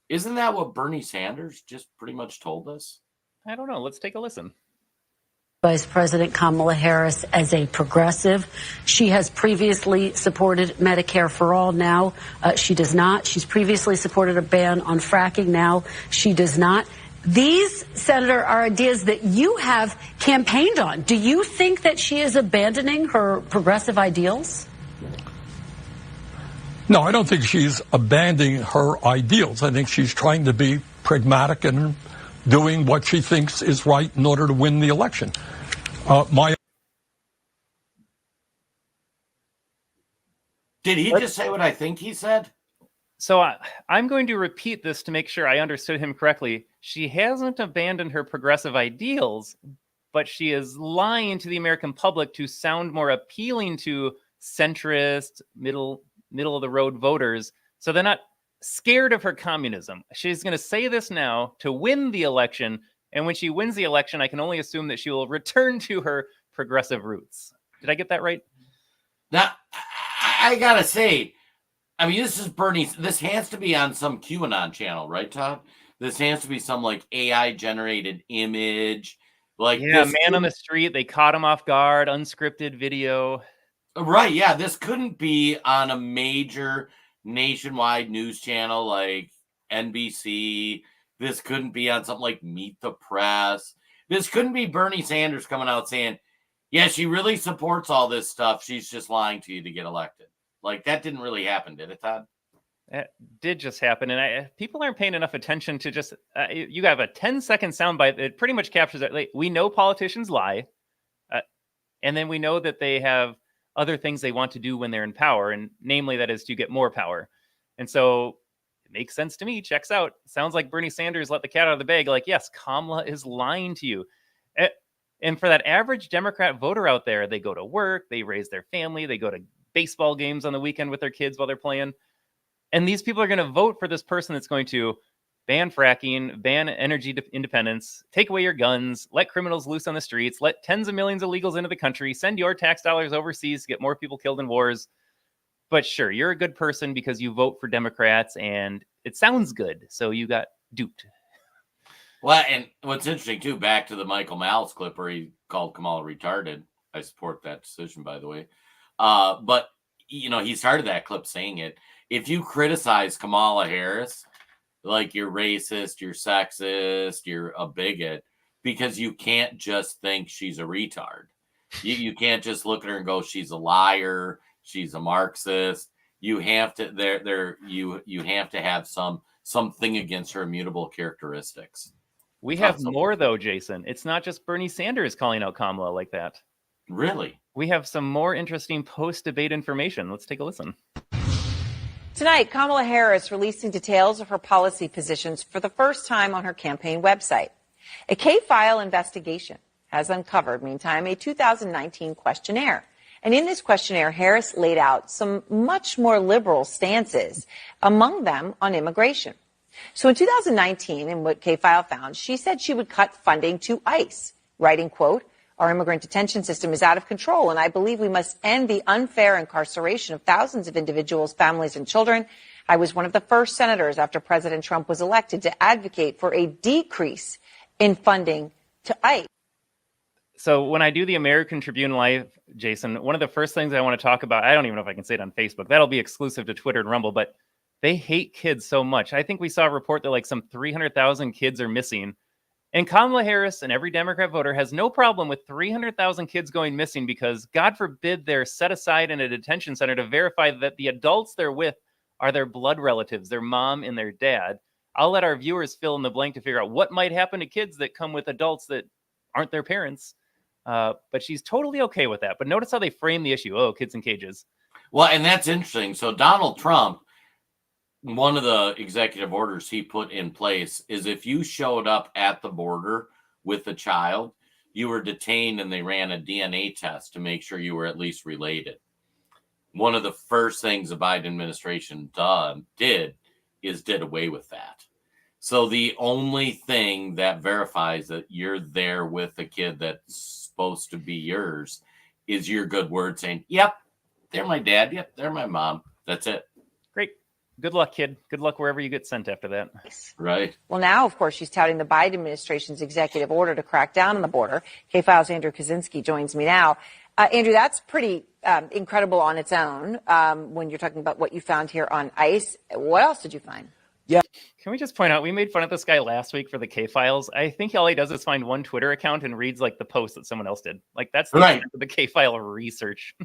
isn't that what Bernie Sanders just pretty much told us? I don't know. Let's take a listen. Vice President Kamala Harris as a progressive. She has previously supported Medicare for all. Now she does not. She's previously supported a ban on fracking. Now she does not. These, Senator, are ideas that you have campaigned on. Do you think that she is abandoning her progressive ideals? No, I don't think she's abandoning her ideals. I think she's trying to be pragmatic and doing what she thinks is right in order to win the election. Did he just say what I think he said? So I'm going to repeat this to make sure I understood him correctly. She hasn't abandoned her progressive ideals, but she is lying to the American public to sound more appealing to centrist, middle of the road voters. So they're not scared of her communism. She's going to say this now to win the election. And when she wins the election, I can only assume that she will return to her progressive roots. Did I get that right? Now, I got to say, I mean, this is Bernie. This has to be on some QAnon channel, right, Todd? This has to be some like AI generated image. Like, yeah, man on the street. They caught him off guard, unscripted video. Right. Yeah. This couldn't be on a major nationwide news channel like NBC. This couldn't be on something like Meet the Press. This couldn't be Bernie Sanders coming out saying, yeah, she really supports all this stuff. She's just lying to you to get elected. Like, that didn't really happen, did it, Todd? It did just happen. And people aren't paying enough attention to just, you have a 10-second soundbite that pretty much captures it. Like, we know politicians lie. And then we know that they have other things they want to do when they're in power. And namely, that is to get more power. And so it makes sense to me. Checks out. Sounds like Bernie Sanders let the cat out of the bag. Like, yes, Kamala is lying to you. And for that average Democrat voter out there, they go to work, they raise their family, they go to baseball games on the weekend with their kids while they're playing. And these people are going to vote for this person that's going to ban fracking, ban energy independence, take away your guns, let criminals loose on the streets, let tens of millions of illegals into the country, send your tax dollars overseas to get more people killed in wars. But sure, you're a good person because you vote for Democrats and it sounds good. So you got duped. Well, and what's interesting, too, back to the Michael Malice clip where he called Kamala retarded. I support that decision, by the way. But, you know, he started that clip saying it. If you criticize Kamala Harris, like you're racist, you're sexist, you're a bigot, because you can't just think she's a retard. You can't just look at her and go, she's a liar, she's a Marxist. You have to you have to have something against her immutable characteristics. We have more, though, Jason. It's not just Bernie Sanders calling out Kamala like that. Really? We have some more interesting post-debate information. Let's take a listen. Tonight, Kamala Harris releasing details of her policy positions for the first time on her campaign website. A K-file investigation has uncovered, meantime, a 2019 questionnaire. And in this questionnaire, Harris laid out some much more liberal stances, among them on immigration. So in 2019, in what K-File found, she said she would cut funding to ICE, writing, quote, our immigrant detention system is out of control, and I believe we must end the unfair incarceration of thousands of individuals, families, and children. I was one of the first senators after President Trump was elected to advocate for a decrease in funding to ICE. So when I do the American Tribune Live, Jason, one of the first things I want to talk about, I don't even know if I can say it on Facebook. That'll be exclusive to Twitter and Rumble, but they hate kids so much. I think we saw a report that like some 300,000 kids are missing. And Kamala Harris and every Democrat voter has no problem with 300,000 kids going missing because, God forbid, they're set aside in a detention center to verify that the adults they're with are their blood relatives, their mom and their dad. I'll let our viewers fill in the blank to figure out what might happen to kids that come with adults that aren't their parents. But she's totally okay with that. But notice how they frame the issue. Oh, kids in cages. Well, and that's interesting. So Donald Trump one of the executive orders he put in place is if you showed up at the border with a child, you were detained and they ran a DNA test to make sure you were at least related. One of the first things the Biden administration did away with that. So the only thing that verifies that you're there with a kid that's supposed to be yours is your good word saying, yep, they're my dad. Yep, they're my mom. That's it. Great. Good luck, kid. Good luck wherever you get sent after that. Right. Well, now, of course, she's touting the Biden administration's executive order to crack down on the border. K-File's Andrew Kaczynski joins me now. Andrew, that's pretty incredible on its own when you're talking about what you found here on ICE. What else did you find? Yeah. Can we just point out, we made fun of this guy last week for the K-Files. I think all he does is find one Twitter account and reads like the post that someone else did. Like that's the K-File research.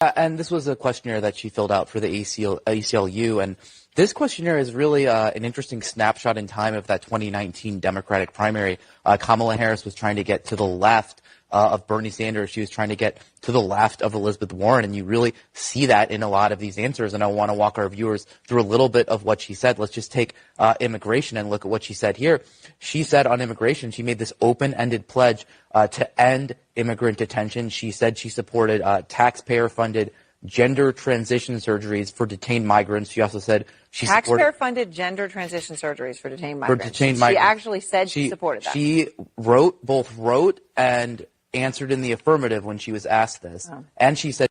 And this was a questionnaire that she filled out for the ACLU. And this questionnaire is really an interesting snapshot in time of that 2019 Democratic primary. Kamala Harris was trying to get to the left of Bernie Sanders. She was trying to get to the left of Elizabeth Warren, and you really see that in a lot of these answers. And I want to walk our viewers through a little bit of what she said. Let's just take immigration and look at what she said here. She said on immigration, she made this open-ended pledge to end immigrant detention. She said she supported taxpayer-funded gender transition surgeries for detained migrants. She also said she supported taxpayer-funded gender transition surgeries for detained migrants. She actually said she supported that. She both wrote and answered in the affirmative when she was asked this. Oh. And she said,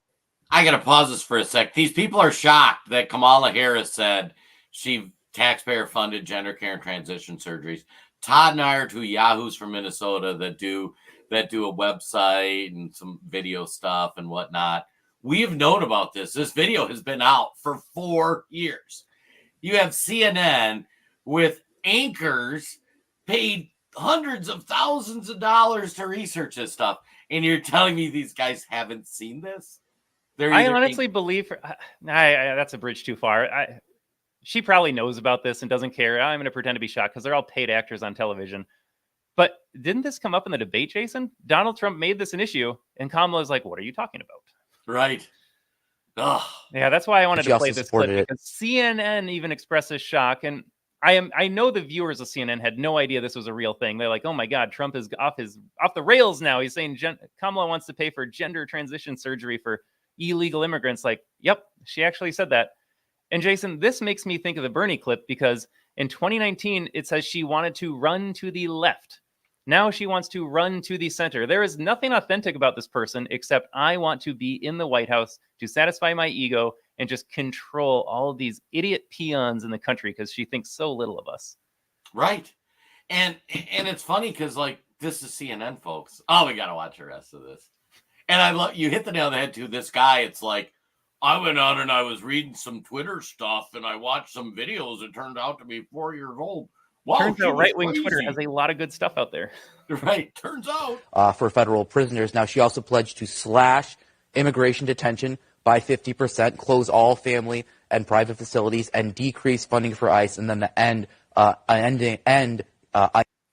I got to pause this for a sec. These people are shocked that Kamala Harris said she taxpayer-funded gender care and transition surgeries. Todd and I are two yahoos from Minnesota that do a website and some video stuff and whatnot. We have known about this. This video has been out for 4 years. You have CNN with anchors paid hundreds of thousands of dollars to research this stuff. And you're telling me these guys haven't seen this? I honestly believe that's a bridge too far. She probably knows about this and doesn't care. I'm going to pretend to be shocked because they're all paid actors on television. But didn't this come up in the debate, Jason? Donald Trump made this an issue, and Kamala's like, what are you talking about? Right. Ugh. Yeah, that's why I wanted to play this clip, because CNN even expresses shock. And I know the viewers of CNN had no idea this was a real thing. They're like, oh my God, Trump is off the rails now. He's saying Kamala wants to pay for gender transition surgery for illegal immigrants. Like, yep, she actually said that. And Jason, this makes me think of the Bernie clip, because in 2019, it says she wanted to run to the left. Now she wants to run to the center. There is nothing authentic about this person except I want to be in the White House to satisfy my ego and just control all of these idiot peons in the country because she thinks so little of us. Right. And it's funny because, like, this is CNN, folks. Oh, we got to watch the rest of this. And I love, you hit the nail on the head, too. This guy, it's like, I went out and I was reading some Twitter stuff and I watched some videos. It turned out to be 4 years old. Wow, turns out right-wing Twitter has a lot of good stuff out there. Right, turns out. For federal prisoners. Now, she also pledged to slash immigration detention by 50%, close all family and private facilities, and decrease funding for ICE, and then the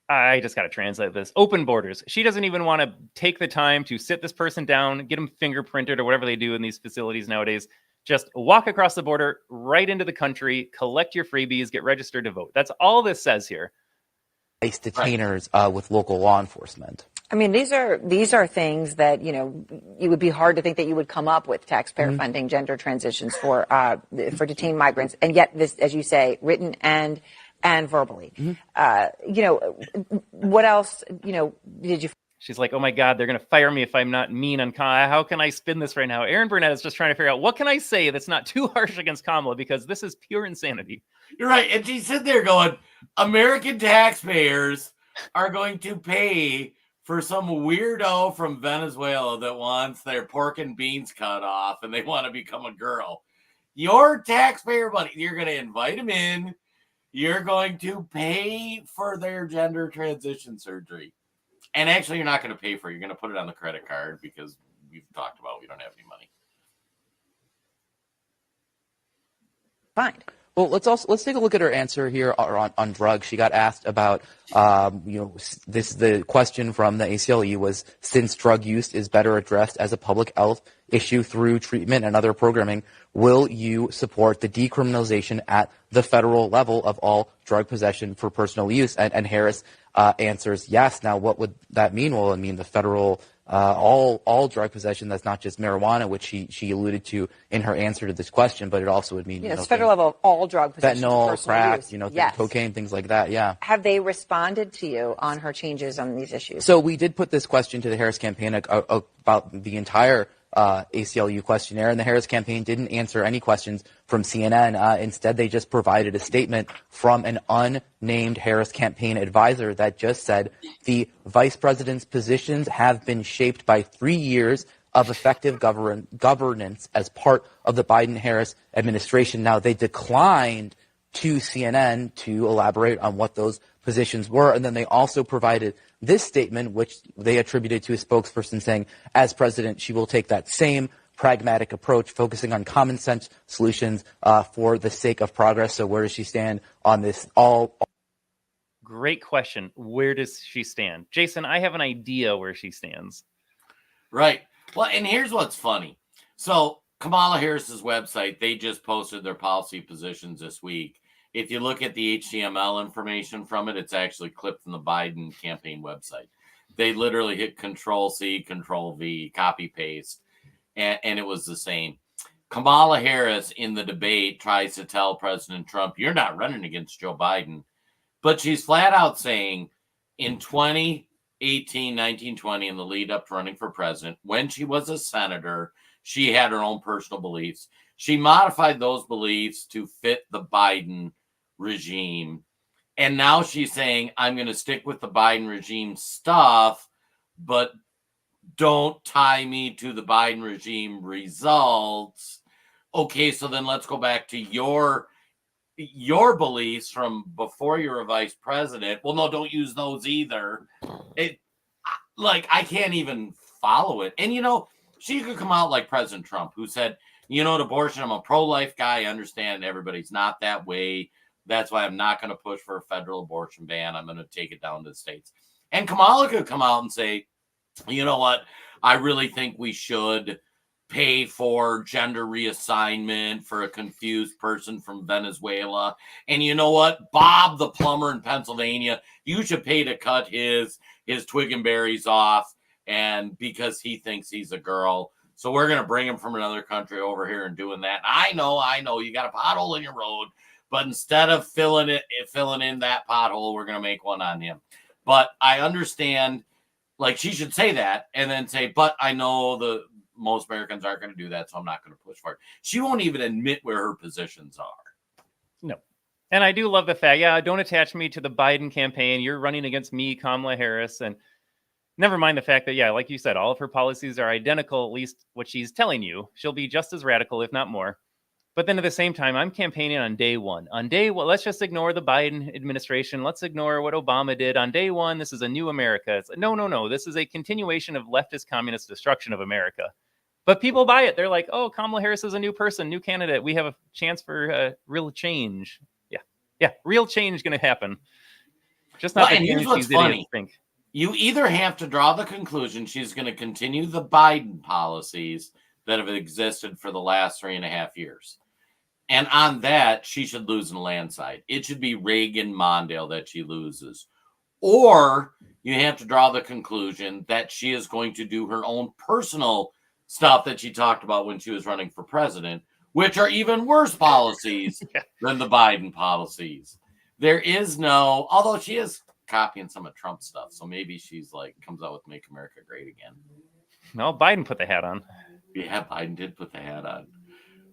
I just got to translate this. Open borders. She doesn't even want to take the time to sit this person down, get them fingerprinted or whatever they do in these facilities nowadays. Just walk across the border right into the country, collect your freebies, get registered to vote. That's all this says here. ICE detainers with local law enforcement. I mean, these are things that, you know, it would be hard to think that you would come up with taxpayer funding gender transitions for detained migrants. And yet this, as you say, written and verbally. You know, what else, you know, did you? She's like, oh my God, they're going to fire me if I'm not mean on Kamala. How can I spin this right now? Aaron Burnett is just trying to figure out what can I say that's not too harsh against Kamala, because this is pure insanity. You're right. And she's sitting there going, American taxpayers are going to pay for some weirdo from Venezuela that wants their pork and beans cut off and they want to become a girl. Your taxpayer money, you're going to invite them in. You're going to pay for their gender transition surgery. And actually, you're not going to pay for it. You're going to put it on the credit card because we've talked about we don't have any money. Fine. Well, let's take a look at her answer here on drugs. She got asked about, the question from the ACLU was, since drug use is better addressed as a public health issue through treatment and other programming, will you support the decriminalization at the federal level of all drug possession for personal use? And Harris answers yes. Now, what would that mean? Well, it mean the federal all drug possession. That's not just marijuana, which she alluded to in her answer to this question, but it also would mean it's federal level of all drug possession, fentanyl, crack, use. Yes. cocaine, things like that. Yeah. Have they responded to you on her changes on these issues? So we did put this question to the Harris campaign about the entire ACLU questionnaire, and the Harris campaign didn't answer any questions from CNN. Instead, they just provided a statement from an unnamed Harris campaign advisor that just said the vice president's positions have been shaped by 3 years of effective governance as part of the Biden-Harris administration. Now, they declined to CNN to elaborate on what those positions were, and then they also provided this statement, which they attributed to a spokesperson saying, as president, she will take that same pragmatic approach, focusing on common sense solutions for the sake of progress. So where does she stand on this? Great question. Where does she stand? Jason, I have an idea where she stands. Right. Well, and here's what's funny. So Kamala Harris's website, they just posted their policy positions this week. If you look at the HTML information from it, it's actually clipped from the Biden campaign website. They literally hit Control-C, Control-V, copy-paste, and it was the same. Kamala Harris in the debate tries to tell President Trump, you're not running against Joe Biden. But she's flat out saying in 2018, 19, 20, in the lead up to running for president, when she was a senator, she had her own personal beliefs. She modified those beliefs to fit the Biden regime. And now she's saying, I'm going to stick with the Biden regime stuff, but don't tie me to the Biden regime results. Okay, so then let's go back to your beliefs from before you were vice president. Well, no, don't use those either. I can't even follow it. And, she could come out like President Trump, who said, abortion, I'm a pro-life guy. I understand everybody's not that way. That's why I'm not going to push for a federal abortion ban. I'm going to take it down to the states. And Kamala could come out and say, you know what? I really think we should pay for gender reassignment for a confused person from Venezuela. And you know what? Bob the plumber in Pennsylvania, you should pay to cut his twig and berries off, and because he thinks he's a girl. So we're going to bring him from another country over here and doing that. I know you got a pothole in your road, but instead of filling in that pothole, we're going to make one on him. But I understand, she should say that and then say, but I know most Americans aren't going to do that, so I'm not going to push for it. She won't even admit where her positions are. No. And I do love the fact, don't attach me to the Biden campaign. You're running against me, Kamala Harris. And never mind the fact that, like you said, all of her policies are identical, at least what she's telling you. She'll be just as radical, if not more. But then at the same time, I'm campaigning on day one. On day one, let's just ignore the Biden administration. Let's ignore what Obama did. On day one, this is a new America. It's no. This is a continuation of leftist communist destruction of America. But people buy it. They're like, oh, Kamala Harris is a new person, new candidate. We have a chance for real change. Yeah, real change going to happen. Just not the change these idiots think. You either have to draw the conclusion she's going to continue the Biden policies that have existed for the last 3.5 years. And on that, she should lose in a landslide. It should be Reagan-Mondale that she loses. Or you have to draw the conclusion that she is going to do her own personal stuff that she talked about when she was running for president, which are even worse policies than the Biden policies. There is no, although she is copying some of Trump's stuff, so maybe she's comes out with Make America Great Again. No, Biden put the hat on. Yeah, Biden did put the hat on.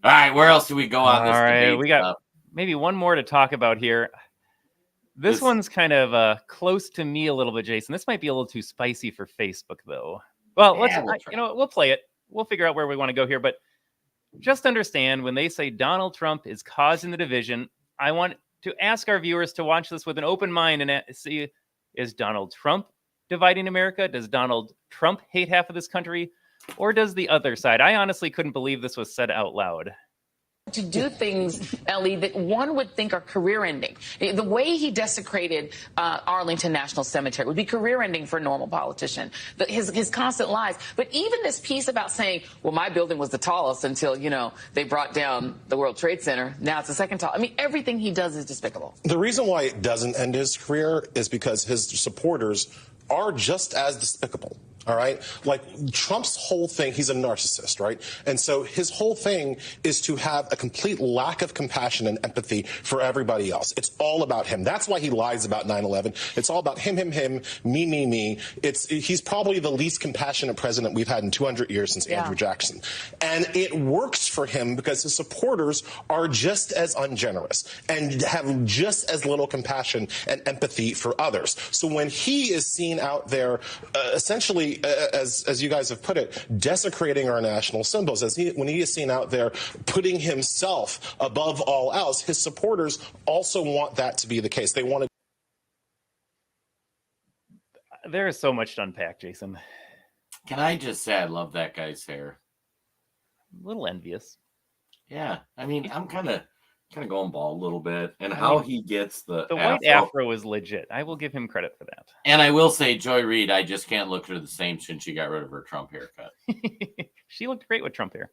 All right, where else do we go on this? All right, we got maybe one more to talk about here. This one's kind of close to me a little bit, Jason. This might be a little too spicy for Facebook, though. Well, we'll play it. We'll figure out where we want to go here. But just understand, when they say Donald Trump is causing the division, I want to ask our viewers to watch this with an open mind and see, is Donald Trump dividing America? Does Donald Trump hate half of this country? Or does the other side? I honestly couldn't believe this was said out loud. to do things, Ellie, that one would think are career-ending. The way he desecrated Arlington National Cemetery would be career-ending for a normal politician. His constant lies. But even this piece about saying, well, my building was the tallest until, they brought down the World Trade Center. Now it's the second tallest. I mean, everything he does is despicable. The reason why it doesn't end his career is because his supporters are just as despicable. All right. Like Trump's whole thing, he's a narcissist, right? And so his whole thing is to have a complete lack of compassion and empathy for everybody else. It's all about him. That's why he lies about 9/11. It's all about him, me. He's probably the least compassionate president we've had in 200 years since Andrew Jackson. And it works for him because his supporters are just as ungenerous and have just as little compassion and empathy for others. So when he is seen out there essentially, as you guys have put it, desecrating our national symbols, when he is seen out there putting himself above all else, his supporters also want that to be the case. They want to. There is so much to unpack, Jason. Can I just say I love that guy's hair? A little envious. Yeah, I mean, I'm kind of going bald a little bit, and how he gets the white afro is legit. I will give him credit for that. And I will say, Joy Reid, I just can't look at her the same since she got rid of her Trump haircut. She looked great with Trump hair.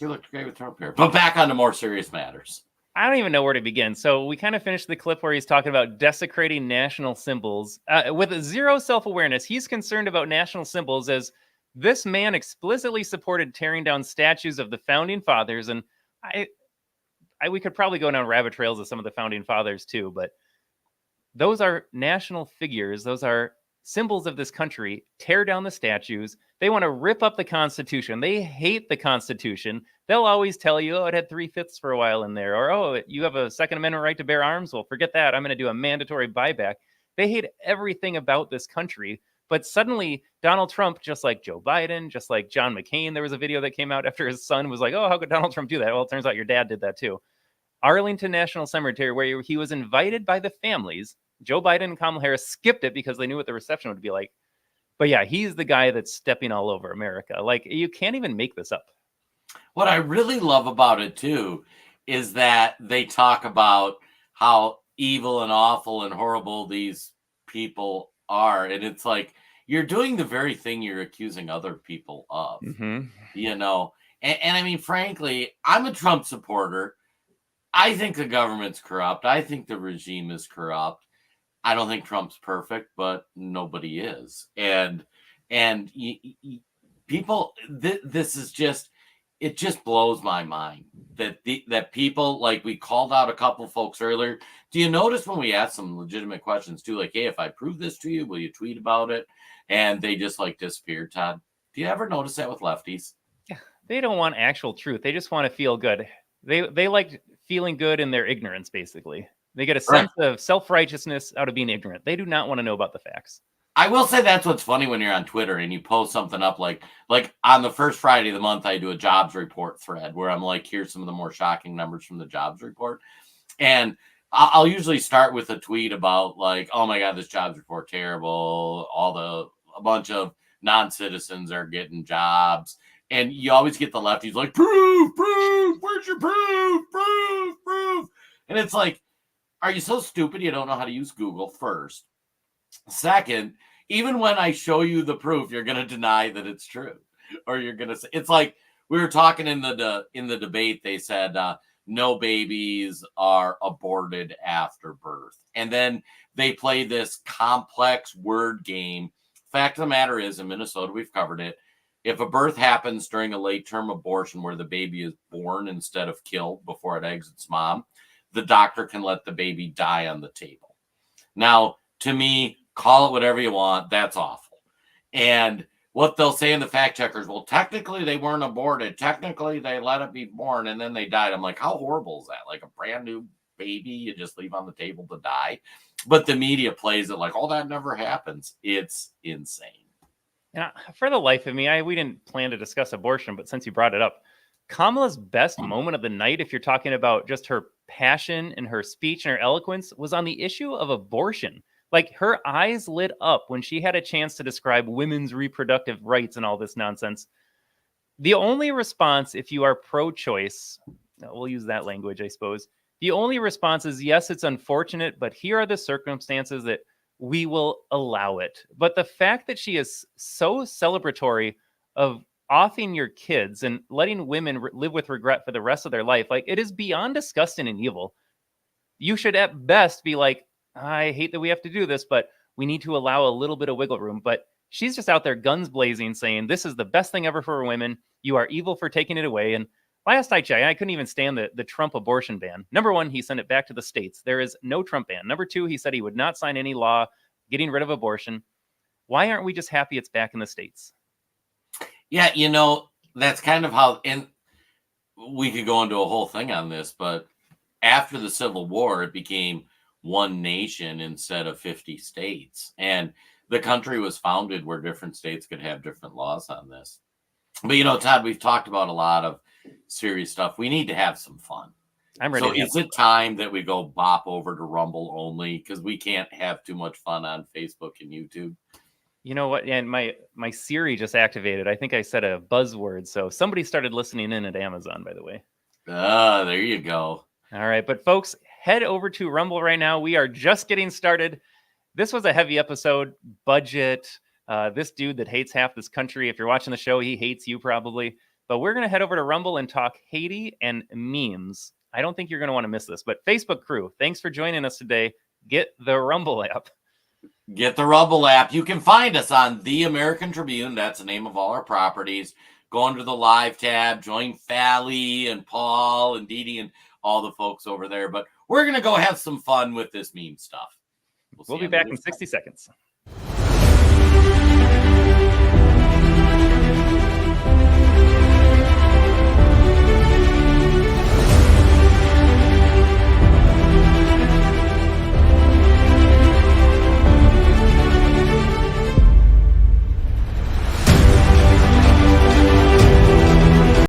But back on to more serious matters. I don't even know where to begin. So we kind of finished the clip where he's talking about desecrating national symbols with zero self-awareness. He's concerned about national symbols as this man explicitly supported tearing down statues of the founding fathers. And we could probably go down rabbit trails of some of the founding fathers too, but those are national figures. Those are symbols of this country. Tear down the statues. They want to rip up the Constitution. They hate the Constitution. They'll always tell you, oh, it had 3/5 for a while in there. Or, oh, you have a Second Amendment right to bear arms. Well, forget that. I'm going to do a mandatory buyback. They hate everything about this country. But suddenly, Donald Trump, just like Joe Biden, just like John McCain, there was a video that came out after his son was like, oh, how could Donald Trump do that? Well, it turns out your dad did that too. Arlington National Cemetery, where he was invited by the families. Joe Biden and Kamala Harris skipped it because they knew what the reception would be like. But yeah, he's the guy that's stepping all over America. Like, you can't even make this up. What I really love about it too is that they talk about how evil and awful and horrible these people are. And it's like, you're doing the very thing you're accusing other people of, you know? And I mean, frankly, I'm a Trump supporter. I think the government's corrupt. I think the regime is corrupt. I don't think Trump's perfect, but nobody is. And people, this is just, it just blows my mind that people, like we called out a couple folks earlier. Do you notice when we ask some legitimate questions too, like, hey, if I prove this to you, will you tweet about it? And they just like disappeared, Todd. Do you ever notice that with lefties? Yeah, they don't want actual truth. They just want to feel good. They like feeling good in their ignorance, basically. They get a sense of self-righteousness out of being ignorant. They do not want to know about the facts. I will say that's what's funny when you're on Twitter and you post something up like on the first Friday of the month, I do a jobs report thread where I'm like, here's some of the more shocking numbers from the jobs report. And I'll usually start with a tweet about like, oh my God, this jobs report terrible. A bunch of non-citizens are getting jobs. And you always get the lefties like, proof, where's your proof. And it's like, are you so stupid you don't know how to use Google first? Second, even when I show you the proof, you're going to deny that it's true. Or you're going to say, it's like we were talking in the debate, they said no babies are aborted after birth. And then they play this complex word game. Fact of the matter is, in Minnesota, we've covered it. If a birth happens during a late-term abortion where the baby is born instead of killed before it exits mom, the doctor can let the baby die on the table. Now, to me, call it whatever you want. That's awful. And what they'll say in the fact checkers, well, technically they weren't aborted. Technically they let it be born and then they died. I'm like, how horrible is that? Like a brand new baby you just leave on the table to die. But the media plays it like, oh, that never happens. It's insane. Yeah, for the life of me, we didn't plan to discuss abortion, but since you brought it up, Kamala's best moment of the night, if you're talking about just her passion and her speech and her eloquence, was on the issue of abortion. Like, her eyes lit up when she had a chance to describe women's reproductive rights and all this nonsense. The only response, if you are pro-choice, we'll use that language, I suppose. The only response is, yes, it's unfortunate, but here are the circumstances that we will allow it. But the fact that she is so celebratory of offing your kids and letting women live with regret for the rest of their life, like, it is beyond disgusting and evil. You should at best be like, I hate that we have to do this, but we need to allow a little bit of wiggle room. But she's just out there guns blazing saying, this is the best thing ever for women. You are evil for taking it away. And last I checked, I couldn't even stand the Trump abortion ban. Number one, he sent it back to the states. There is no Trump ban. Number two, he said he would not sign any law getting rid of abortion. Why aren't we just happy it's back in the states? Yeah, that's kind of how, and we could go into a whole thing on this, but after the Civil War, it became one nation instead of 50 states. And the country was founded where different states could have different laws on this. But, Todd, we've talked about a lot of serious stuff. We need to have some fun. I'm ready. So is it time that we go bop over to Rumble only? Because we can't have too much fun on Facebook and YouTube. You know what? And my Siri just activated. I think I said a buzzword. So somebody started listening in at Amazon, by the way. There you go. All right. But folks, head over to Rumble right now. We are just getting started. This was a heavy episode. Budget. This dude that hates half this country. If you're watching the show, he hates you probably. But we're going to head over to Rumble and talk Haiti and memes. I don't think you're going to want to miss this. But Facebook crew, thanks for joining us today. Get the Rumble app. Get the Rumble app. You can find us on The American Tribune. That's the name of all our properties. Go under the live tab. Join Fally and Paul and Dee Dee and all the folks over there. But we're going to go have some fun with this meme stuff. We'll be back in 60 seconds.